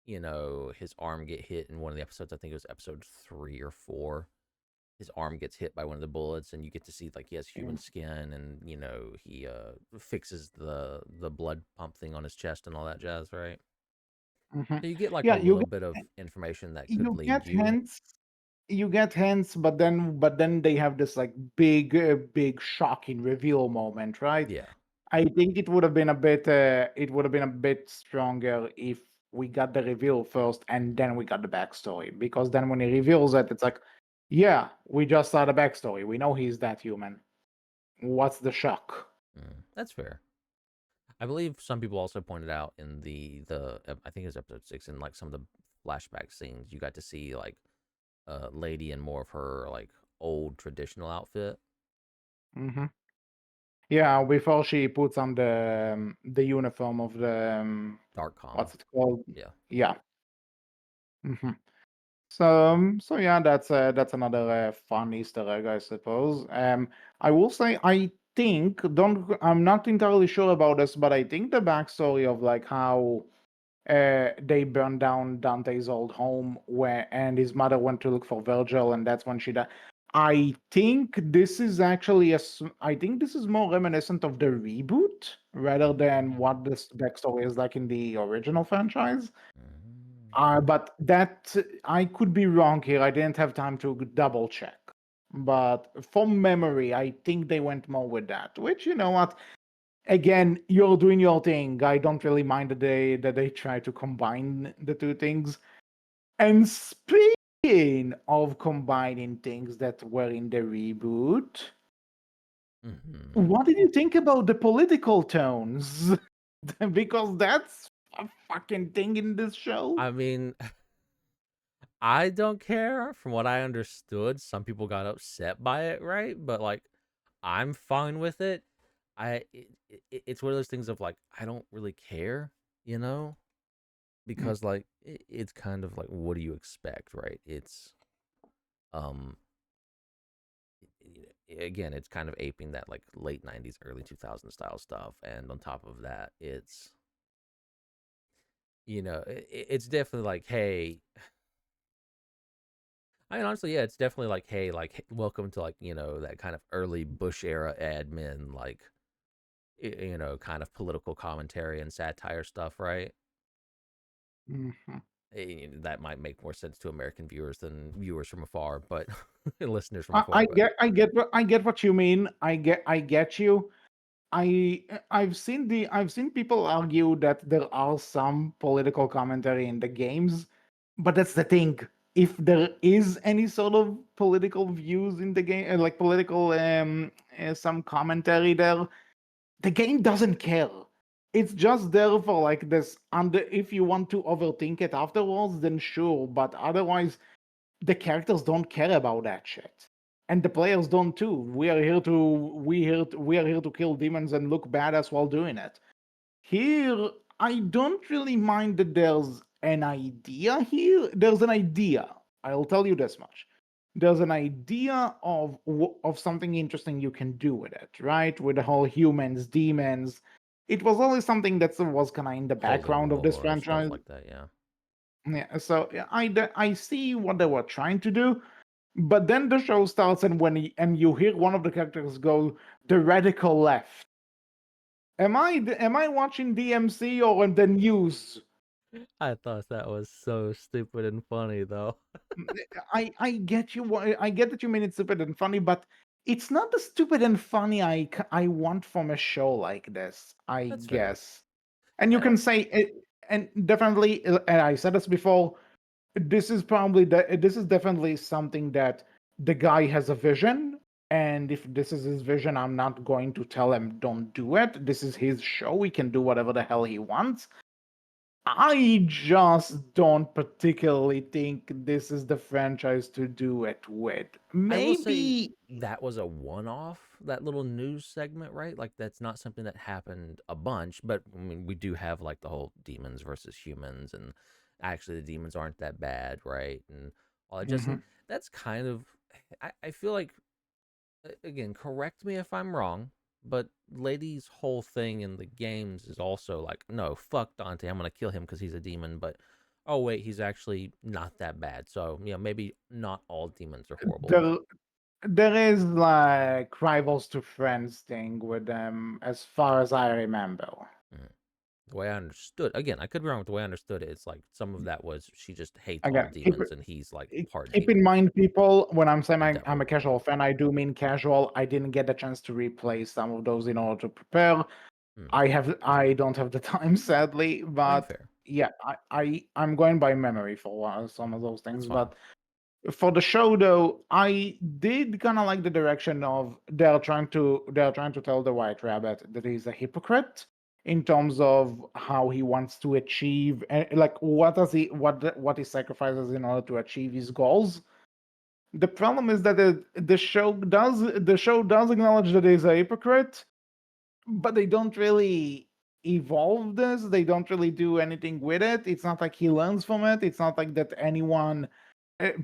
his arm get hit in one of the episodes. I think it was episode 3 or 4. His arm gets hit by one of the bullets, and you get to see like he has human skin, and he fixes the blood pump thing on his chest and all that jazz, right? Hmm. So you get like a Yeah, little bit of information that could you lead get you. hints. You get hints, but then they have this like big shocking reveal moment, right? Yeah. I think it would have been a bit stronger if we got the reveal first and then we got the backstory. Because then when he reveals it, it's like, yeah, we just saw the backstory. We know he's that human. What's the shock? That's fair. I believe some people also pointed out in the I think it was episode 6, in like some of the flashback scenes, you got to see like a lady in more of her like old traditional outfit. Hmm. Yeah, before she puts on the uniform of the Dark calm. what's it called? Yeah. Yeah. Hmm. So yeah, that's another fun Easter egg, I suppose. I will say, I think don't I'm not entirely sure about this, but I think the backstory of like how they burned down Dante's old home, where and his mother went to look for Virgil, and that's when she died. I think this is actually I think this is more reminiscent of the reboot rather than Mm, what this backstory is like in the original franchise. mm, But that I could be wrong here. I didn't have time to double check. But from memory, I think they went more with that. Which, you know what? Again, you're doing your thing. I don't really mind that they try to combine the two things. And speaking of combining things that were in the reboot, mm-hmm. what did you think about the political tones? Because that's a fucking thing in this show. I mean, I don't care. From what I understood, some people got upset by it, right? But like, I'm fine with it. It's one of those things of like, I don't really care, you know, Mm, because like it's kind of like, what do you expect, right? It's um again, it's kind of aping that like late 90s, early 2000s style stuff, and on top of that, it's it's definitely like, hey, I mean, honestly, yeah, it's definitely like, hey, like, welcome to like, that kind of early Bush era admin, like, kind of political commentary and satire stuff, right? mhm. That might make more sense to American viewers than viewers from afar, but listeners from I, afar. I But get I get what you mean. I get you. I've seen people argue that there are some political commentary in the games, but that's the thing. If there is any sort of political views in the game, like political some commentary there, the game doesn't care. It's just there for like this. And if you want to overthink it afterwards, then sure. But otherwise, the characters don't care about that shit, and the players don't too. We are here to kill demons and look badass while doing it. Here, I don't really mind that there's an idea here. There's an idea. I'll tell you this much. There's an idea of something interesting you can do with it, right? With the whole humans, demons. It was always something that was kind of in the holy background of this war, stuff franchise. like that, yeah. Yeah, so yeah, I see what they were trying to do, but then the show starts, and and you hear one of the characters go, "The radical left." Am I watching DMC or the news? I thought that was so stupid and funny, though. I get you. I get that you mean it's stupid and funny, but it's not the stupid and funny I want from a show like this, I That's fair. guess. And you I can don't. say it, and definitely, and I said this before. This is definitely something that the guy has a vision, and if this is his vision, I'm not going to tell him don't do it. This is his show. He can do whatever the hell he wants. I just don't particularly think this is the franchise to do it with. I will say Maybe that was a one-off, that little news segment, right? Like that's not something that happened a bunch, but I mean, we do have like the whole demons versus humans, and actually the demons aren't that bad, right? And all that just, and Mhm. that's kind of, I feel like, again, correct me if I'm wrong, but Lady's whole thing in the games is also like, no, fuck Dante, I'm gonna kill him because he's a demon, but oh wait, he's actually not that bad. So maybe not all demons are horrible. there there is like rivals to friends thing with them, as far as I remember. Mhm. The way I understood, again, I could be wrong with the way I understood it. It's like some of that was she just hates all Again, demons, and he's like part keep in demon, mind, people, when I'm saying the I'm a devil. casual fan, I do mean casual. I didn't get the chance to replay some of those in order to prepare. Hmm. I don't have the time, sadly, I mean, but fair. yeah, I'm going by memory for some of those That's things. fine. But for the show, though, I did kind of like the direction of they're trying to tell the White Rabbit that he's a hypocrite in terms of how he wants to achieve, like what he sacrifices in order to achieve his goals. The problem is that the show does acknowledge that he's a hypocrite, but they don't really evolve this. They don't really do anything with it. It's not like he learns from it. It's not like that anyone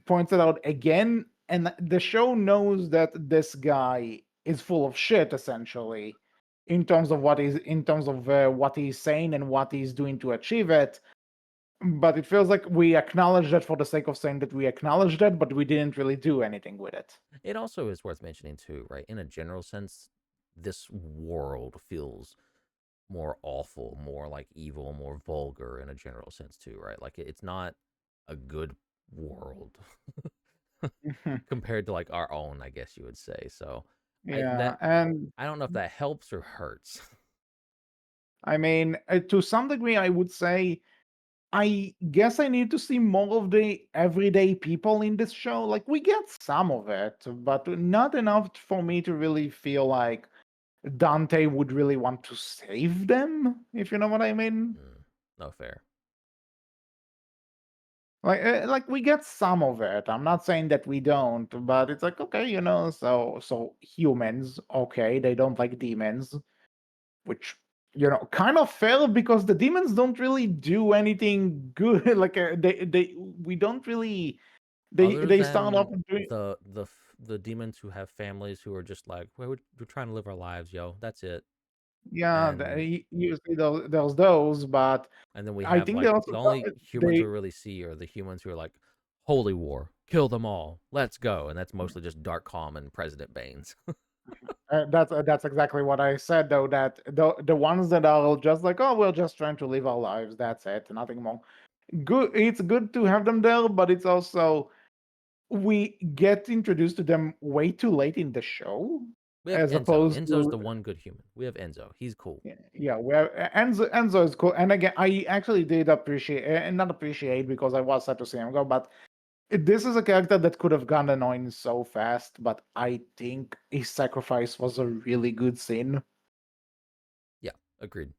points it out again. And the show knows that this guy is full of shit, essentially, in terms of what he's saying and what he's doing to achieve it. But it feels like we acknowledge that for the sake of saying that we acknowledge that, but we didn't really do anything with it. It also is worth mentioning too, right? In a general sense, this world feels more awful, more like evil, more vulgar in a general sense too, right? Like it's not a good world compared to like our own, I guess you would say. So I Yeah, that and I don't know if that helps or hurts. I mean, to some degree, I would say I guess I need to see more of the everyday people in this show. Like, we get some of it, but not enough for me to really feel like Dante would really want to save them, if you know what I mean. No fair. Like we get some of it. I'm not saying that we don't, but it's like, okay, so humans, okay, they don't like demons, which kind of fair because the demons don't really do anything good. Like they we don't really Other they start off than doing. the demons who have families who are just like, well, we're trying to live our lives, yo. That's it. Yeah, And usually there's those, but then we I have think they like also the only humans we they really see are the humans who are like, holy war, kill them all, let's go. And that's mostly just Dark Calm and President Baines. that's exactly what I said, though, that the ones that are just like, oh, we're just trying to live our lives, that's it, nothing more. Good, it's good to have them there, but it's also we get introduced to them way too late in the show, We have as Enzo. opposed Enzo's to. the one good human. We have Enzo. He's cool. Yeah, where Enzo is cool, and again, I actually did appreciate, and not appreciate because I was sad to see him go, but this is a character that could have gone annoying so fast, but I think his sacrifice was a really good scene. Yeah, agreed.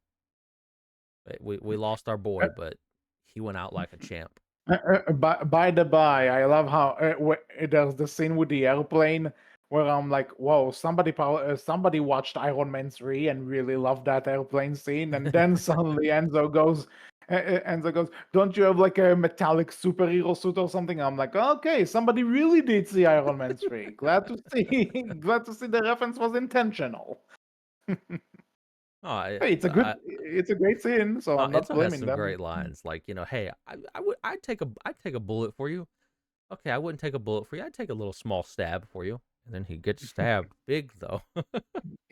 We lost our boy, but he went out like a champ. By the by, I love how there's the scene with the airplane where I'm like, whoa, somebody watched Iron Man 3 and really loved that airplane scene, and then suddenly Enzo goes, "Don't you have like a metallic superhero suit or something?" I'm like, okay, somebody really did see Iron Man 3. Glad to see, glad to see the reference was intentional. Oh, I, Hey, I, it's a great scene, so I'm not Enzo has blaming some them. great lines, like hey, I'd take a bullet for you. Okay, I wouldn't take a bullet for you. I'd take a little small stab for you. And then he gets stabbed big though.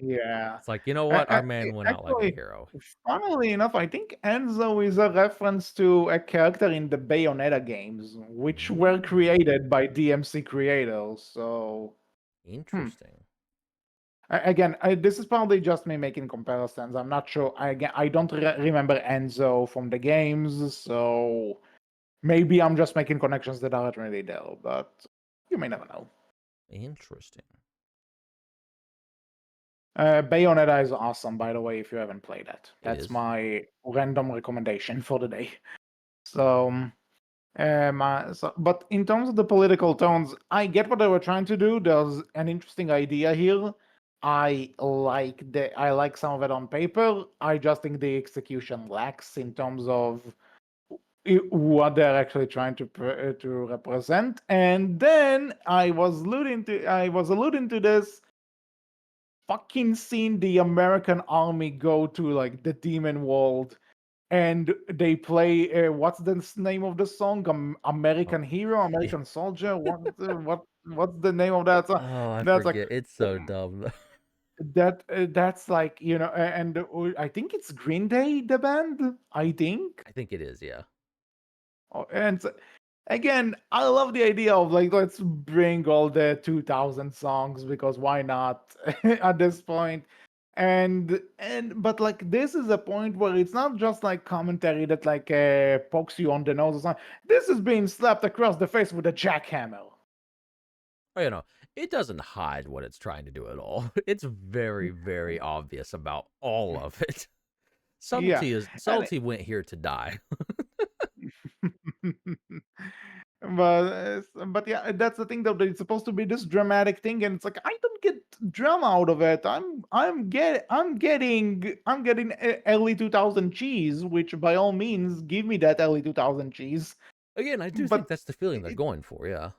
Yeah. It's like, you know what? Our man went out like a Actually, hero. funnily enough, I think Enzo is a reference to a character in the Bayonetta games, which were Mm, created by DMC creators. So, hmm. interesting. Again, this is probably just me making comparisons. I'm not sure. I don't remember Enzo from the games, so maybe I'm just making connections that aren't really there. But you may never know. Interesting. Bayonetta is awesome, by the way, if you haven't played it. It That's is. my random recommendation for the day. So, but in terms of the political tones, I get what they were trying to do. There's an interesting idea here. I like some of it on paper. I just think the execution lacks in terms of what they're actually trying to represent. And then I was alluding to this fucking seeing the American army go to like the demon world and they play what's the name of the song? Oh, American Hero, yeah. American Soldier. What's the name of that song? Oh, I That's like forget. It's so dumb. that's like and I think it's Green Day, the band. I think. I think it is. Yeah. And again, I love the idea of like let's bring all the 2000 songs because why not at this point? And but like this is a point where it's not just like commentary that like pokes you on the nose or something. This is being slapped across the face with a jackhammer. Oh, it doesn't hide what it's trying to do at all. It's very, very obvious about all of it. Yeah, and Subtlety went here to die. but yeah, that's the thing though. That it's supposed to be this dramatic thing, and it's like I don't get drama out of it. I'm getting early 2000 cheese, which by all means give me that early 2000 cheese. Again, I do think But that's the feeling they're it, going for. Yeah.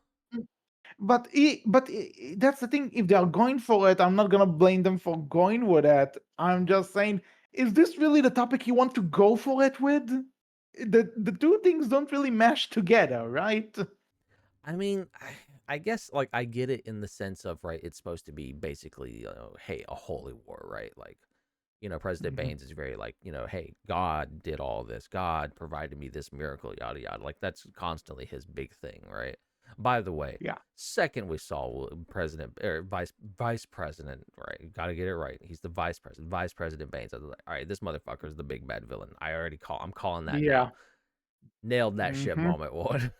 that's the thing. If they are going for it, I'm not gonna blame them for going with it. I'm just saying, is this really the topic you want to go for it with? The two things don't really mesh together, right? I mean, I guess like I get it in the sense of right. It's supposed to be basically, hey, a holy war, right? Like, President Mhm. Baines is very like, hey, God did all this. God provided me this miracle, yada yada. Like that's constantly his big thing, right? By the way, Yeah. second we saw President or Vice President, right? Got to get it right. He's the Vice President Baines. I was like, all right, this motherfucker is the big bad villain. I'm calling that Yeah. now. Nailed that shit Hmm. moment, Ward.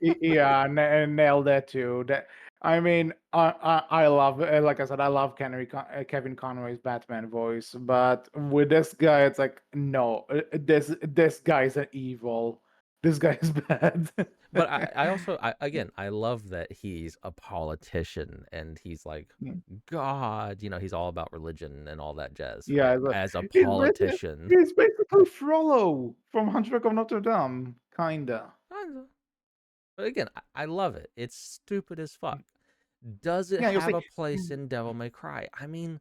Yeah, nailed that too. That I mean, I love, like I said, I love Kevin Conroy's Batman voice, but with this guy, it's like no, this guy's an evil. This guy is bad. But I also, again, I love that he's a politician and he's like, God, he's all about religion and all that jazz, Yeah, right? As a he's basically politician. he's basically Frollo from Hunchback of Notre Dame, kinda. Kinda. But again, I love it. It's stupid as fuck. Does it Yeah, you have see, a place in Devil May Cry? I mean,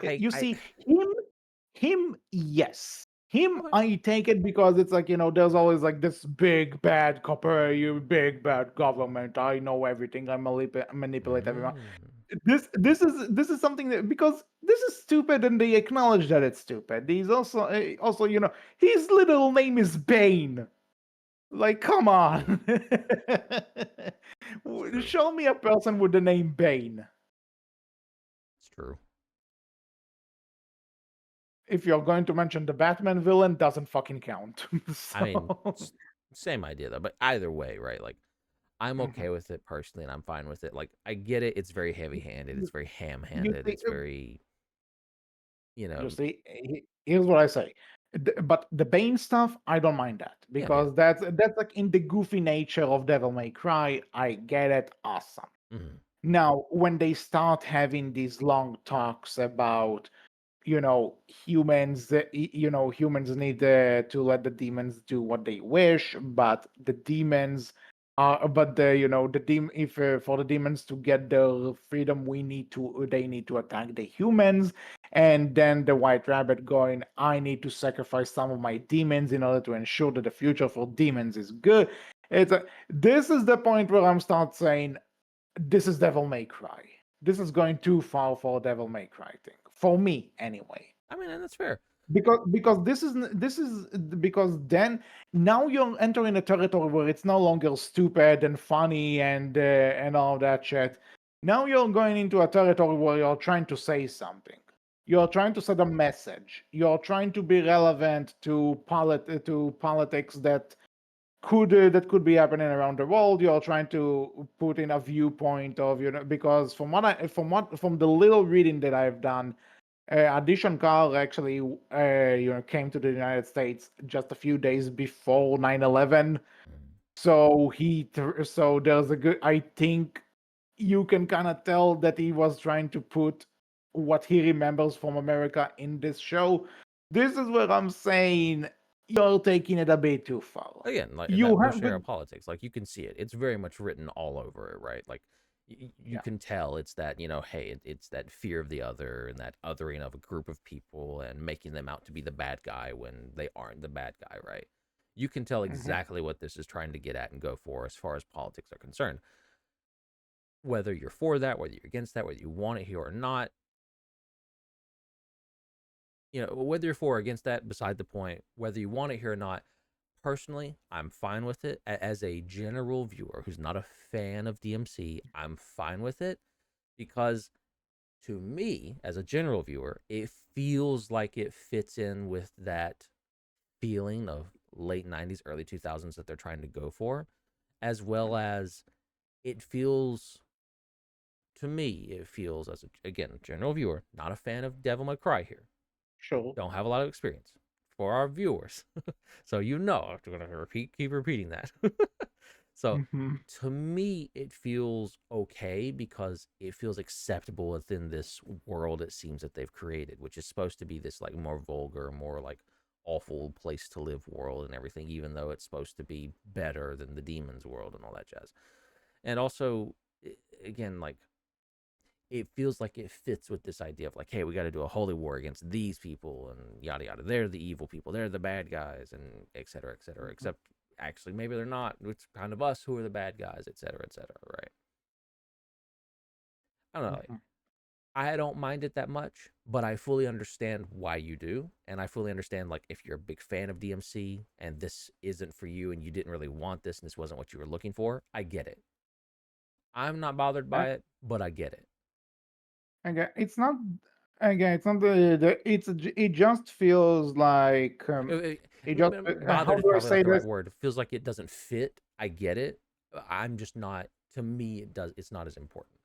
you I see him, yes. Him, okay. I take it because it's like, there's always like this big bad copper, you big bad government. I know everything. I manipulate everyone. Mm, This is something that because this is stupid and they acknowledge that it's stupid. He's also, his little name is Bane. Like, come on. it's true. Show me a person with the name Bane. It's true. If you're going to mention the Batman villain, doesn't fucking count. I mean, So, same idea though. But either way, right? Like, I'm okay mhm. with it personally, and I'm fine with it. Like, I get it. It's very heavy-handed. It's very you ham-handed. see, It's very, you you know, see, here's what I say. But the Bane stuff, I don't mind that yeah, yeah. because that's like in the goofy nature of Devil May Cry. I get it, awesome. Mhm. Now, when they start having these long talks about humans need to let the demons do what they wish, but the demons are but the you know the demon if for the demons to get their freedom they need to attack the humans. And then the white rabbit going, I need to sacrifice some of my demons in order to ensure that the future for demons is good. This is the point where I'm start saying this is Devil May Cry. This is going too far for a Devil May Cry thing for me anyway. I mean, and that's fair. Because this is because then now you're entering a territory where it's no longer stupid and funny and all that shit. Now you're going into a territory where you're trying to say something. You're trying to send a message. You're trying to be relevant to politics that could be happening around the world. You're trying to put in a viewpoint of, because from the little reading that I've done, Addition Carl actually came to the United States just a few days before 9/11. Mm. So so there's a good, I think you can kind of tell that he was trying to put what he remembers from America in this show. This is where I'm saying you're taking it a bit too far. Again, like that You Bush have, era politics, like you can see it. It's very much written all over it, right? Like you yeah. can tell it's that, hey, it's that fear of the other and that othering of a group of people and making them out to be the bad guy when they aren't the bad guy, right? You can tell Hmm. exactly what this is trying to get at and go for as far as politics are concerned. Whether you're for that, whether you're against that, whether you want it here or not, whether you're for or against that, beside the point. Whether you want it here or not, personally, I'm fine with it. As a general viewer who's not a fan of DMC, I'm fine with it because to me, as a general viewer, it feels like it fits in with that feeling of late 90s, early 2000s that they're trying to go for, as well as it feels to me, it feels as a, again, general viewer, not a fan of Devil May Cry here, Sure. don't have a lot of experience for our viewers. So I'm going to keep repeating that. So Hmm. to me, it feels okay because it feels acceptable within this world it seems that they've created, which is supposed to be this like more vulgar, more like awful place to live world and everything, even though it's supposed to be better than the demons world and all that jazz. And also, again, like it feels like it fits with this idea of like, hey, we got to do a holy war against these people and yada yada. They're the evil people. They're the bad guys, and et cetera, et cetera. Except actually, maybe they're not. It's kind of us who are the bad guys, et cetera, et cetera. Right? I don't know. Like, Hmm. I don't mind it that much, but I fully understand why you do, and I fully understand like if you're a big fan of DMC and this isn't for you and you didn't really want this and this wasn't what you were looking for. I get it. I'm not bothered by it, but I get it. Again, it's not. Again, it's not it just feels like it just. How Bothered is do I probably not say the right this? word. It feels like it doesn't fit. I get it. I'm just not. To me, it does. It's not as important,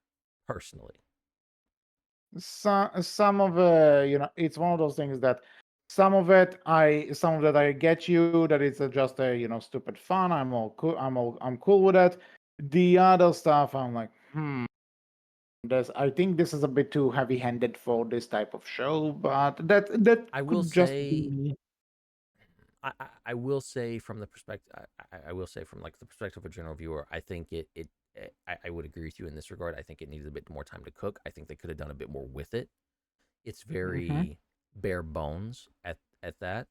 personally. Some of it's one of those things that some of that I get you that it's just a stupid fun. I'm all cool. I'm cool with it. The other stuff, I'm like, this I think this is a bit too heavy-handed for this type of show, but that I will could just say. be. I will say from the perspective. I will say from like the perspective of a general viewer. I think it. I would agree with you in this regard. I think it needed a bit more time to cook. I think they could have done a bit more with it. It's Hmm. very bare bones at that.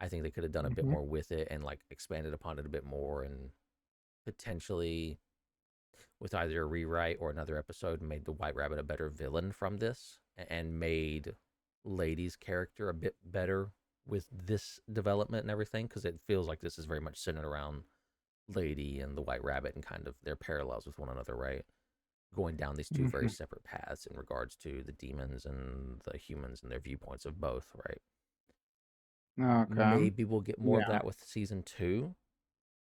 I think they could have done a bit Hmm. more with it and like expanded upon it a bit more and potentially with either a rewrite or another episode made the White Rabbit a better villain from this and made Lady's character a bit better with this development and everything because it feels like this is very much centered around Lady and the White Rabbit and kind of their parallels with one another, right? Going down these two very Hmm. separate paths in regards to the demons and the humans and their viewpoints of both, right? Okay. Maybe we'll get more of Yeah. that with season two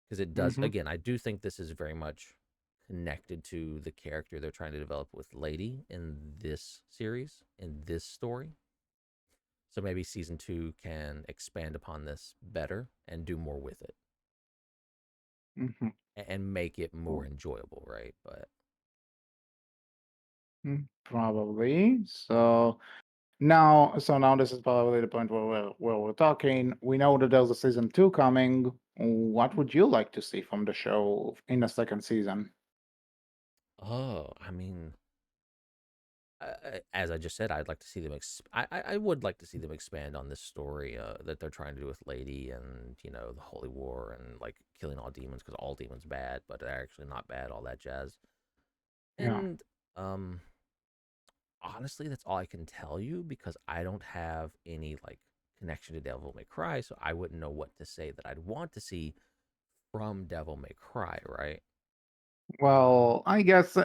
because it does. Hmm. Again, I do think this is very much connected to the character they're trying to develop with Lady in this series, in this story. So maybe season two can expand upon this better and do more with it Hmm. and make it more enjoyable, right? But Probably. So now this is probably the point where we're talking. We know that there's a season two coming. What would you like to see from the show in the second season? I mean, as I just said, I'd like to see them. I would like to see them expand on this story that they're trying to do with Lady and the Holy War and like killing all demons because all demons bad, but they're actually not bad. All that jazz. Yeah. And um, honestly, that's all I can tell you because I don't have any like connection to Devil May Cry, so I wouldn't know what to say that I'd want to see from Devil May Cry, right? Well, I guess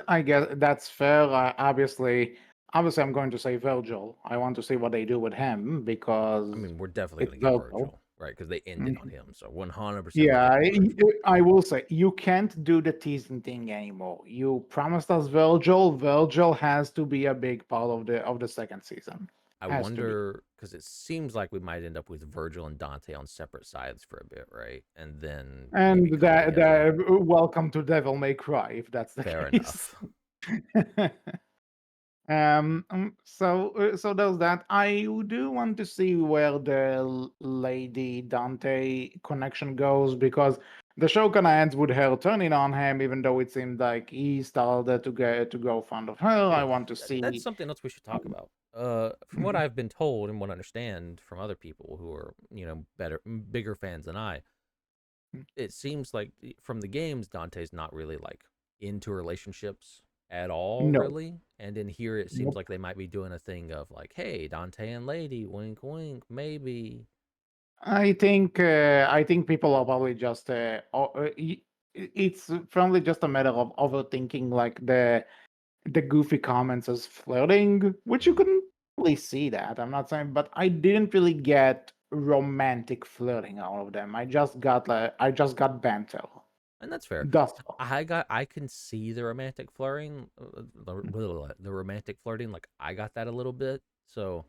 that's fair. Obviously, I'm going to say Virgil. I want to see what they do with him I because mean, we're definitely it's gonna get Virgil. Virgil. right? Because they ended on Mhm. him. So 100% we're Yeah, getting Virgil. I will say you can't do the teasing thing anymore. You promised us Virgil. Virgil has to be a big part of the second season. I Has to be. wonder because it seems like we might end up with Virgil and Dante on separate sides for a bit, right? And then maybe And come together. welcome to Devil May Cry, if that's the Fair case. enough. So there's that. I do want to see where the Lady Dante connection goes because the show kind of ends with her turning on him, even though it seemed like he started to grow fond of her. I Oh, want to that's see. something else we should talk about. From what Mhm, I've been told and what I understand from other people who are, bigger fans than I, it seems like from the games, Dante's not really like into relationships at all, no, really. And in here, it seems nope. like they might be doing a thing of like, hey, Dante and Lady, wink, wink, maybe. I think people are probably just it's probably just a matter of overthinking like the goofy comments as flirting, which you Mhm. couldn't really see that. I'm not saying, but I didn't really get romantic flirting out of them. I just got banter. And that's fair. Thus far. I can see the romantic flirting, the romantic flirting. Like I got that a little bit, so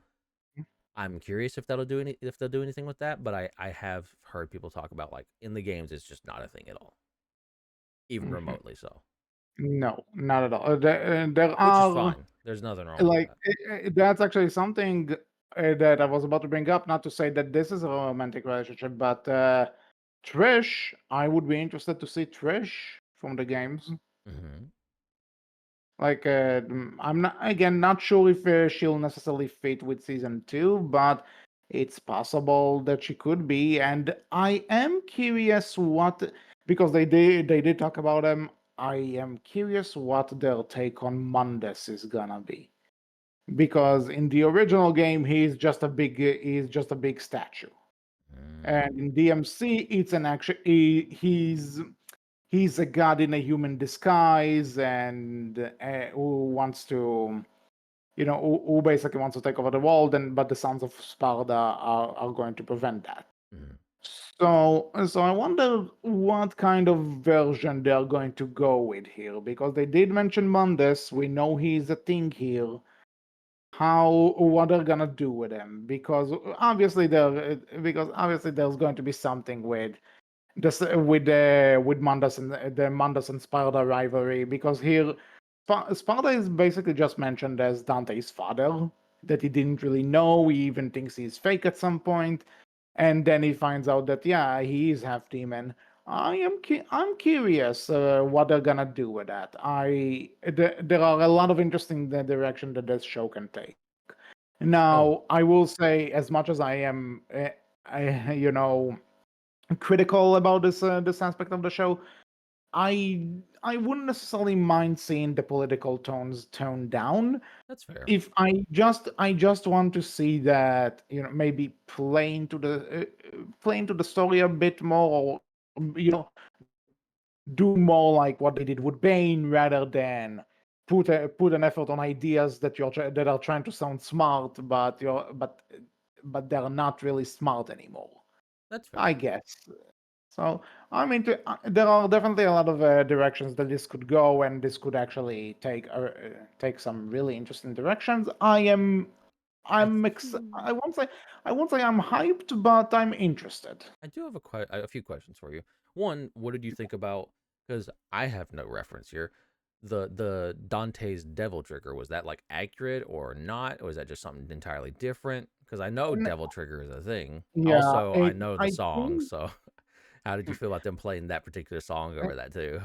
I'm curious if they'll do anything with that. But I have heard people talk about like in the games, it's just not a thing at all, even Mhm. remotely so. No, not at all. There Which is are fine. There's nothing wrong with like that. that's actually something that I was about to bring up. Not to say that this is a romantic relationship, but Trish, I would be interested to see Trish from the games. Hmm. Like, I'm not again not sure if she'll necessarily fit with season two, but it's possible that she could be. And I am curious what because they did talk about him. I am curious what their take on Mondes is gonna be because in the original game he's just a big statue, and Mm, in DMC it's an action. He's a god in a human disguise and who wants to who basically wants to take over the world and but the sons of Sparta are going to prevent that. mm. So I wonder what kind of version they're going to go with here because they did mention Mondes. We know he's a thing here. How what they're gonna do with him because obviously there's going to be something with this with Mandas and the Mandas and Sparta rivalry because here Sparta is basically just mentioned as Dante's father that he didn't really know. He even thinks he's fake at some point, and then he finds out that yeah he is half demon. I'm curious what they're gonna do with that. There are a lot of interesting direction that this show can take. Now Oh, I will say as much as I am. You know critical about this aspect of the show. I I wouldn't necessarily mind seeing the political tones toned down that's fair. if I just want to see that maybe play into the story a bit more or do more like what they did with Bane rather than put an effort on ideas that are trying to sound smart but they're not really smart anymore. That's I fair. guess. So there are definitely a lot of directions that this could go, and this could actually take some really interesting directions. I I won't say I'm hyped, but I'm interested. I do have a few questions for you. One, what did you think about? Because I have no reference here. The Dante's Devil Trigger, was that like accurate or not, or was that just something entirely different? Because I know And Devil Trigger is a thing. yeah, Also, I know the I song. think. So, how did you feel about them playing that particular song over that too?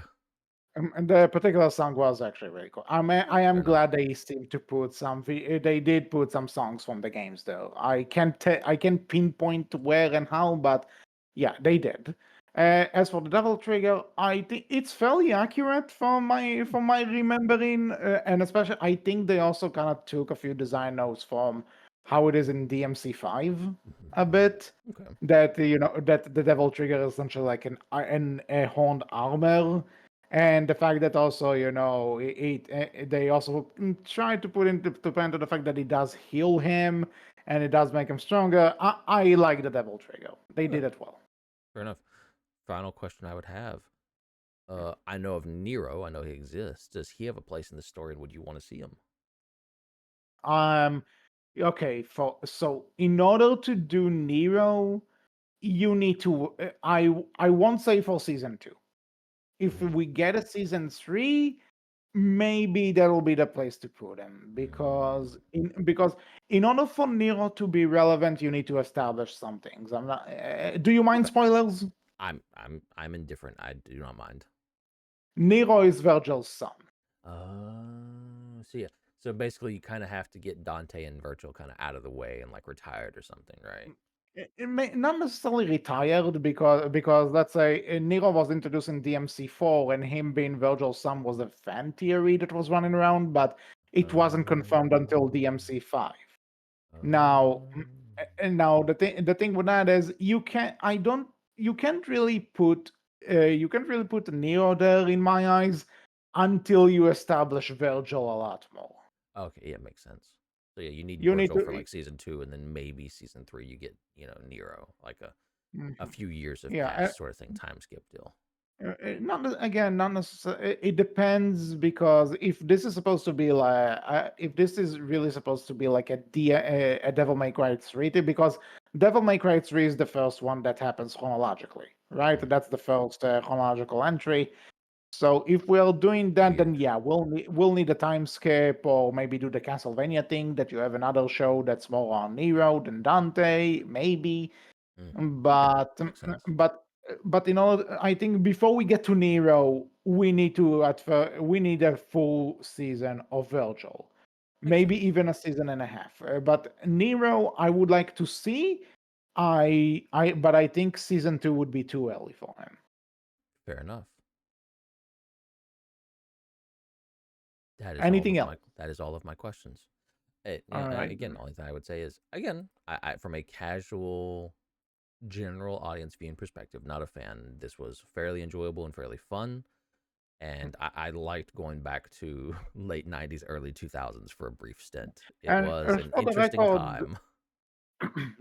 And the particular song was actually very cool. I Fair am enough. glad they seem to put they did put some songs from the games though. I can pinpoint where and how, but yeah, they did. As for the Devil Trigger, I think it's fairly accurate from my remembering, and especially I think they also kind of took a few design notes from how it is in DMC5 a Mhm. bit. Okay. That that the Devil Trigger is essentially like an a horned armor and the fact that also they also try to put into the fact that it does heal him and it does make him stronger. I like the Devil Trigger. They Okay, did it well. fair enough. Final question I would have. I know of Nero. I know he exists. Does he have a place in the story, and would you want to see him? Um, okay, so in order to do Nero, you need to. I won't say for season 2. If Mm-hmm. we get a season 3, maybe that will be the place to put him Mm, because in order for Nero to be relevant, you need to establish some things. I'm not. Do you mind okay. spoilers? I'm indifferent. I do not mind. Nero is Virgil's son. So yeah. So basically, you kind of have to get Dante and Virgil kind of out of the way and like retired or something, right? It may not necessarily retired because let's say Nero was introduced in DMC4 and him being Virgil's son was a fan theory that was running around, but it wasn't confirmed until Um, DMC5. Now, um, and now the thing with that is you can't really put Neo there in my eyes until you establish Virgil a lot more. okay, yeah, makes sense. So yeah, you need You need Virgil for to like season 2, and then maybe season 3 you get Nero, like a Mhm. few years have Yeah. passed sort of thing, time skip deal. Again, not necessarily. It depends because if this is supposed to be like, if this is really supposed to be like a Devil May Cry 3, because Devil May Cry 3 is the first one that happens chronologically, right? Mhm. That's the first chronological entry. So if we're doing that, then Weird. yeah, we'll need a time skip or maybe do the Castlevania thing that you have another show that's more on Nero than Dante, maybe. Mm. Okay, But makes sense. but I think before we get to Nero, we need to we need a full season of Virgil, Makes maybe sense. even a season and a half. But Nero, I would like to see. But I think season 2 would be too early for him. Fair enough. That is all Anything of else? my questions. All right. Again, the only thing I would say is again, from a casual general audience viewing perspective, not a fan. This was fairly enjoyable and fairly fun, and I liked going back to late '90s, early 2000s for a brief stint. It And was an for the interesting record, time.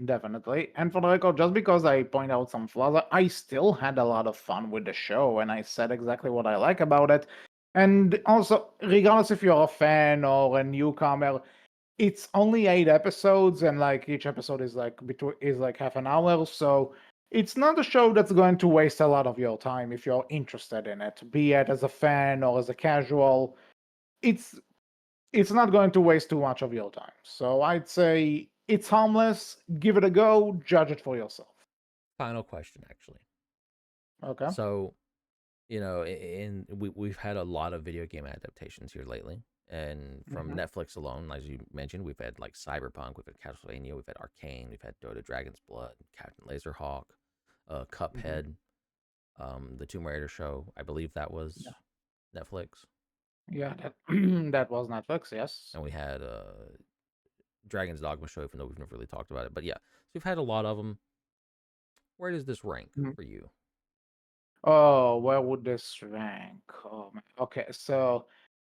definitely. And for the record, just because I point out some flaws, I still had a lot of fun with the show, and I said exactly what I like about it. And also, regardless if you're a fan or a newcomer, it's only 8 episodes, and like each episode is like half an hour, so it's not a show that's going to waste a lot of your time if you're interested in it, be it as a fan or as a casual. It's it's not going to waste too much of your time. So I'd say it's harmless. Give it a go. Judge it for yourself. Final question, actually. Okay. So, we've had a lot of video game adaptations here lately, and from Hmm. Netflix alone, as you mentioned, we've had like Cyberpunk, we've had Castlevania, we've had Arcane, we've had Dota Dragon's Blood, Captain Laserhawk, Hmm. Cuphead, the Tomb Raider show. I believe that Yeah. was Netflix, Yeah. That that was Netflix. Yes. and we had Dragon's Dogma show, even though we've never really talked about it. But yeah, so we've had a lot of them. Where does this rank Mhm. for you? Oh, where would this rank? Oh, man. Okay. So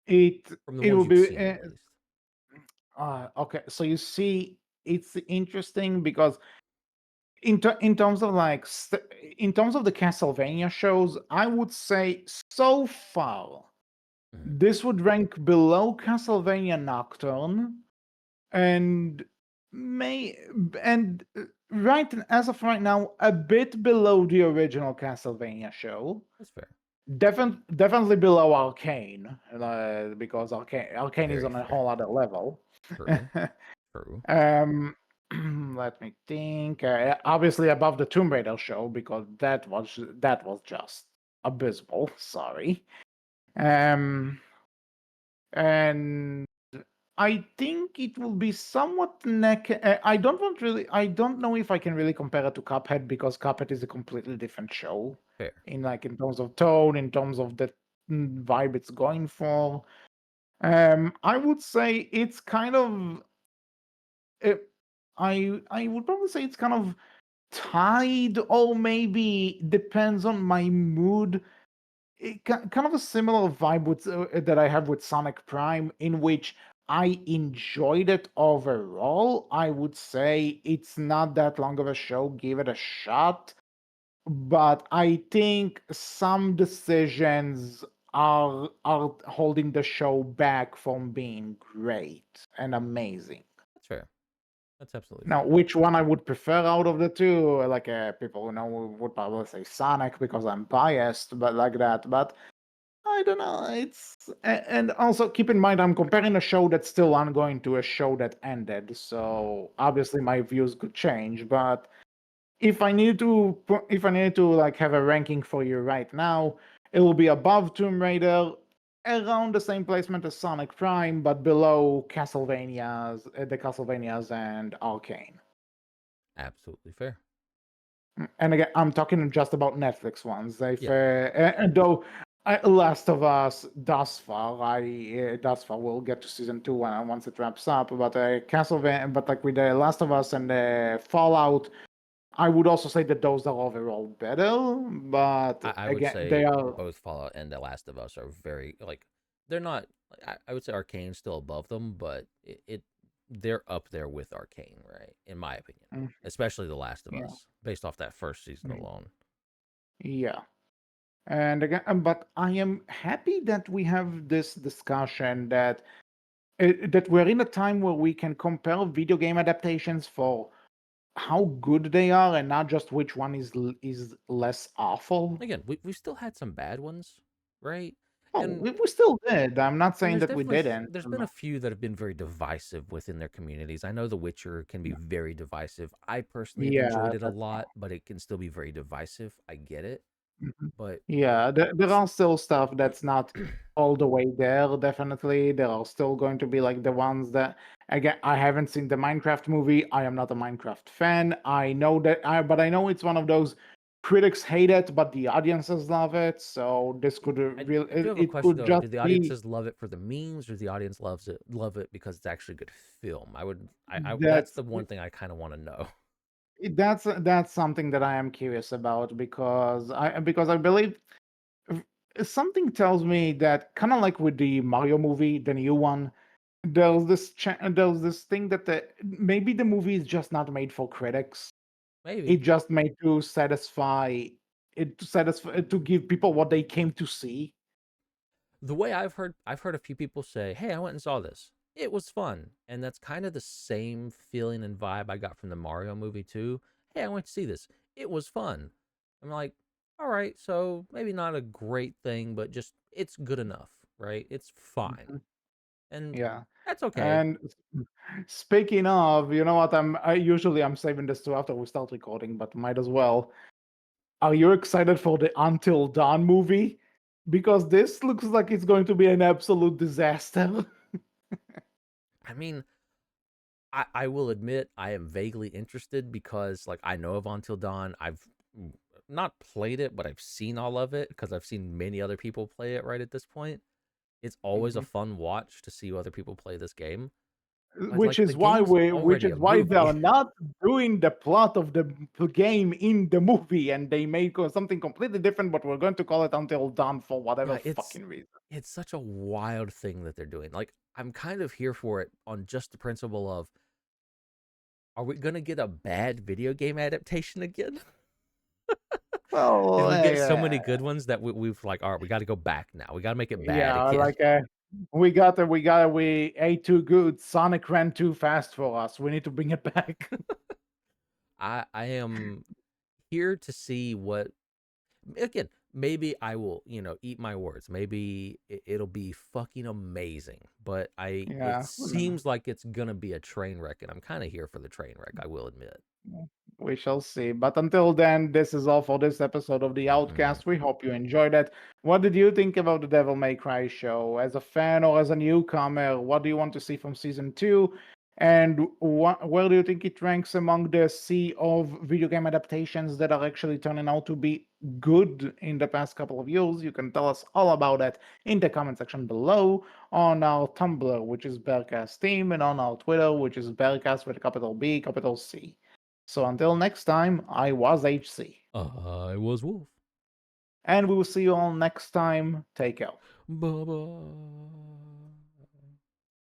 it From the it ones will you've be. seen, at least. Okay. So you see, it's interesting because in terms of in terms of the Castlevania shows, I would say so far Mhm. this would rank below Castlevania Nocturne and may and right as of right now a bit below the original Castlevania show. That's fair. Definitely below Arcane because Arcane is Very on a fair. whole other level. True. True. um, let me think. Obviously above the Tomb Raider show because that was just abysmal. Sorry. Um, and I think it will be somewhat neck. I don't know if I can really compare it to Cuphead because Cuphead is a completely different show Fair. in terms of tone, in terms of the vibe it's going for. I would say it's kind of. Uh, I would probably say it's kind of tied, or maybe depends on my mood. Kind of a similar vibe with that I have with Sonic Prime, in which I enjoyed it overall. I would say it's not that long of a show. Give it a shot. But I think some decisions are holding the show back from being great and amazing. That's fair. That's absolutely Now, fair. which one I would prefer out of the two? Like people, would probably say Sonic because I'm biased, but like that. But I don't know. And also keep in mind I'm comparing a show that's still ongoing to a show that ended. Mhm. So obviously my views could change. But if I needed to like have a ranking for you right now, it will be above Tomb Raider, around the same placement as Sonic Prime, but below the Castlevanias and Arcane. Absolutely fair. And again, I'm talking just about Netflix ones. If Yeah. and though Last of Us thus far we'll get to season two once it wraps up. But Castlevania, but like with the Last of Us and Fallout, I would also say that those are overall better. But I would again, they say are both Fallout and The Last of Us are very like they're not. I would say Arcane's still above them, but they're up there with Arcane, right? In my opinion, mm, especially The Last of yeah, Us, based off that first season mm, alone. yeah. And again, but I am happy that we have this discussion that we're in a time where we can compare video game adaptations for how good they are and not just which one is less awful. Again, we still had some bad ones, right? Oh, And we still did. I'm not and saying that we didn't. there's been a few that have been very divisive within their communities. I know The Witcher can be very divisive. I personally have Yeah, enjoyed it a that's lot, but it can still be very divisive. I get it, Mhm. but Yeah, there s- are still stuff that's not all the way there, definitely. There are still going to be like the ones that, again, I haven't seen the Minecraft movie. I am not a Minecraft fan. I know but I know it's one of those critics hate it, but the audiences love it. So this could real I do have a it question could though. just Do the be audiences love it for the memes, or the audience love it because it's actually a good film? I that's that's the one thing I kind of want to know. that's something that I am curious about because I believe something tells me that kind of like with the Mario movie, the new one, there's this thing that maybe the movie is just not made for critics. Maybe It just made to give people what they came to see. the way I've heard a few people say, "Hey, I went and saw this. It was fun," and that's kind of the same feeling and vibe I got from the Mario movie too. Hey, I went to see this. It was fun. I'm like, all right, so maybe not a great thing, but just it's good enough, right? It's fine, Mhm. and Yeah. that's okay. And speaking of, you know what? I'm saving this to after we start recording, but might as well. Are you excited for the Until Dawn movie? Because this looks like it's going to be an absolute disaster. I mean, I will admit I am vaguely interested because like I know of Until Dawn. I've not played it, but I've seen all of it because I've seen many other people play it right at this point. It's always a Mhm. fun watch to see other people play this game. But Which like the is why game's which already is a why they movie. are not doing the plot of the game in the movie, and they made something completely different. But we're going to call it Until Dawn for whatever Yeah, fucking reason. it's such a wild thing that they're doing. Like I'm kind of here for it on just the principle of are we going to get a bad video game adaptation again? Did Well, we get so many good ones that we've like, all right, we got to go back now. We got to make it bad yeah, again. like we ate too good. Sonic ran too fast for us. We need to bring it back. I am here to see what again. Maybe I will, eat my words. Maybe it'll be fucking amazing. But it Yeah, who knows? seems like it's gonna be a train wreck, and I'm kind of here for the train wreck. I will admit. Yeah, we shall see. But until then, this is all for this episode of the Hmm. Outcast. We hope you enjoyed it. What did you think about the Devil May Cry show? As a fan or as a newcomer, what do you want to see from season two? And where do you think it ranks among the sea of video game adaptations that are actually turning out to be good in the past couple of years? You can tell us all about that in the comment section below, on our Tumblr, which is Berkcast Team, and on our Twitter, which is Berkcast with a capital B, capital C. So until next time, I was HC. I was Wolf. And we will see you all next time. Take care. Bye bye.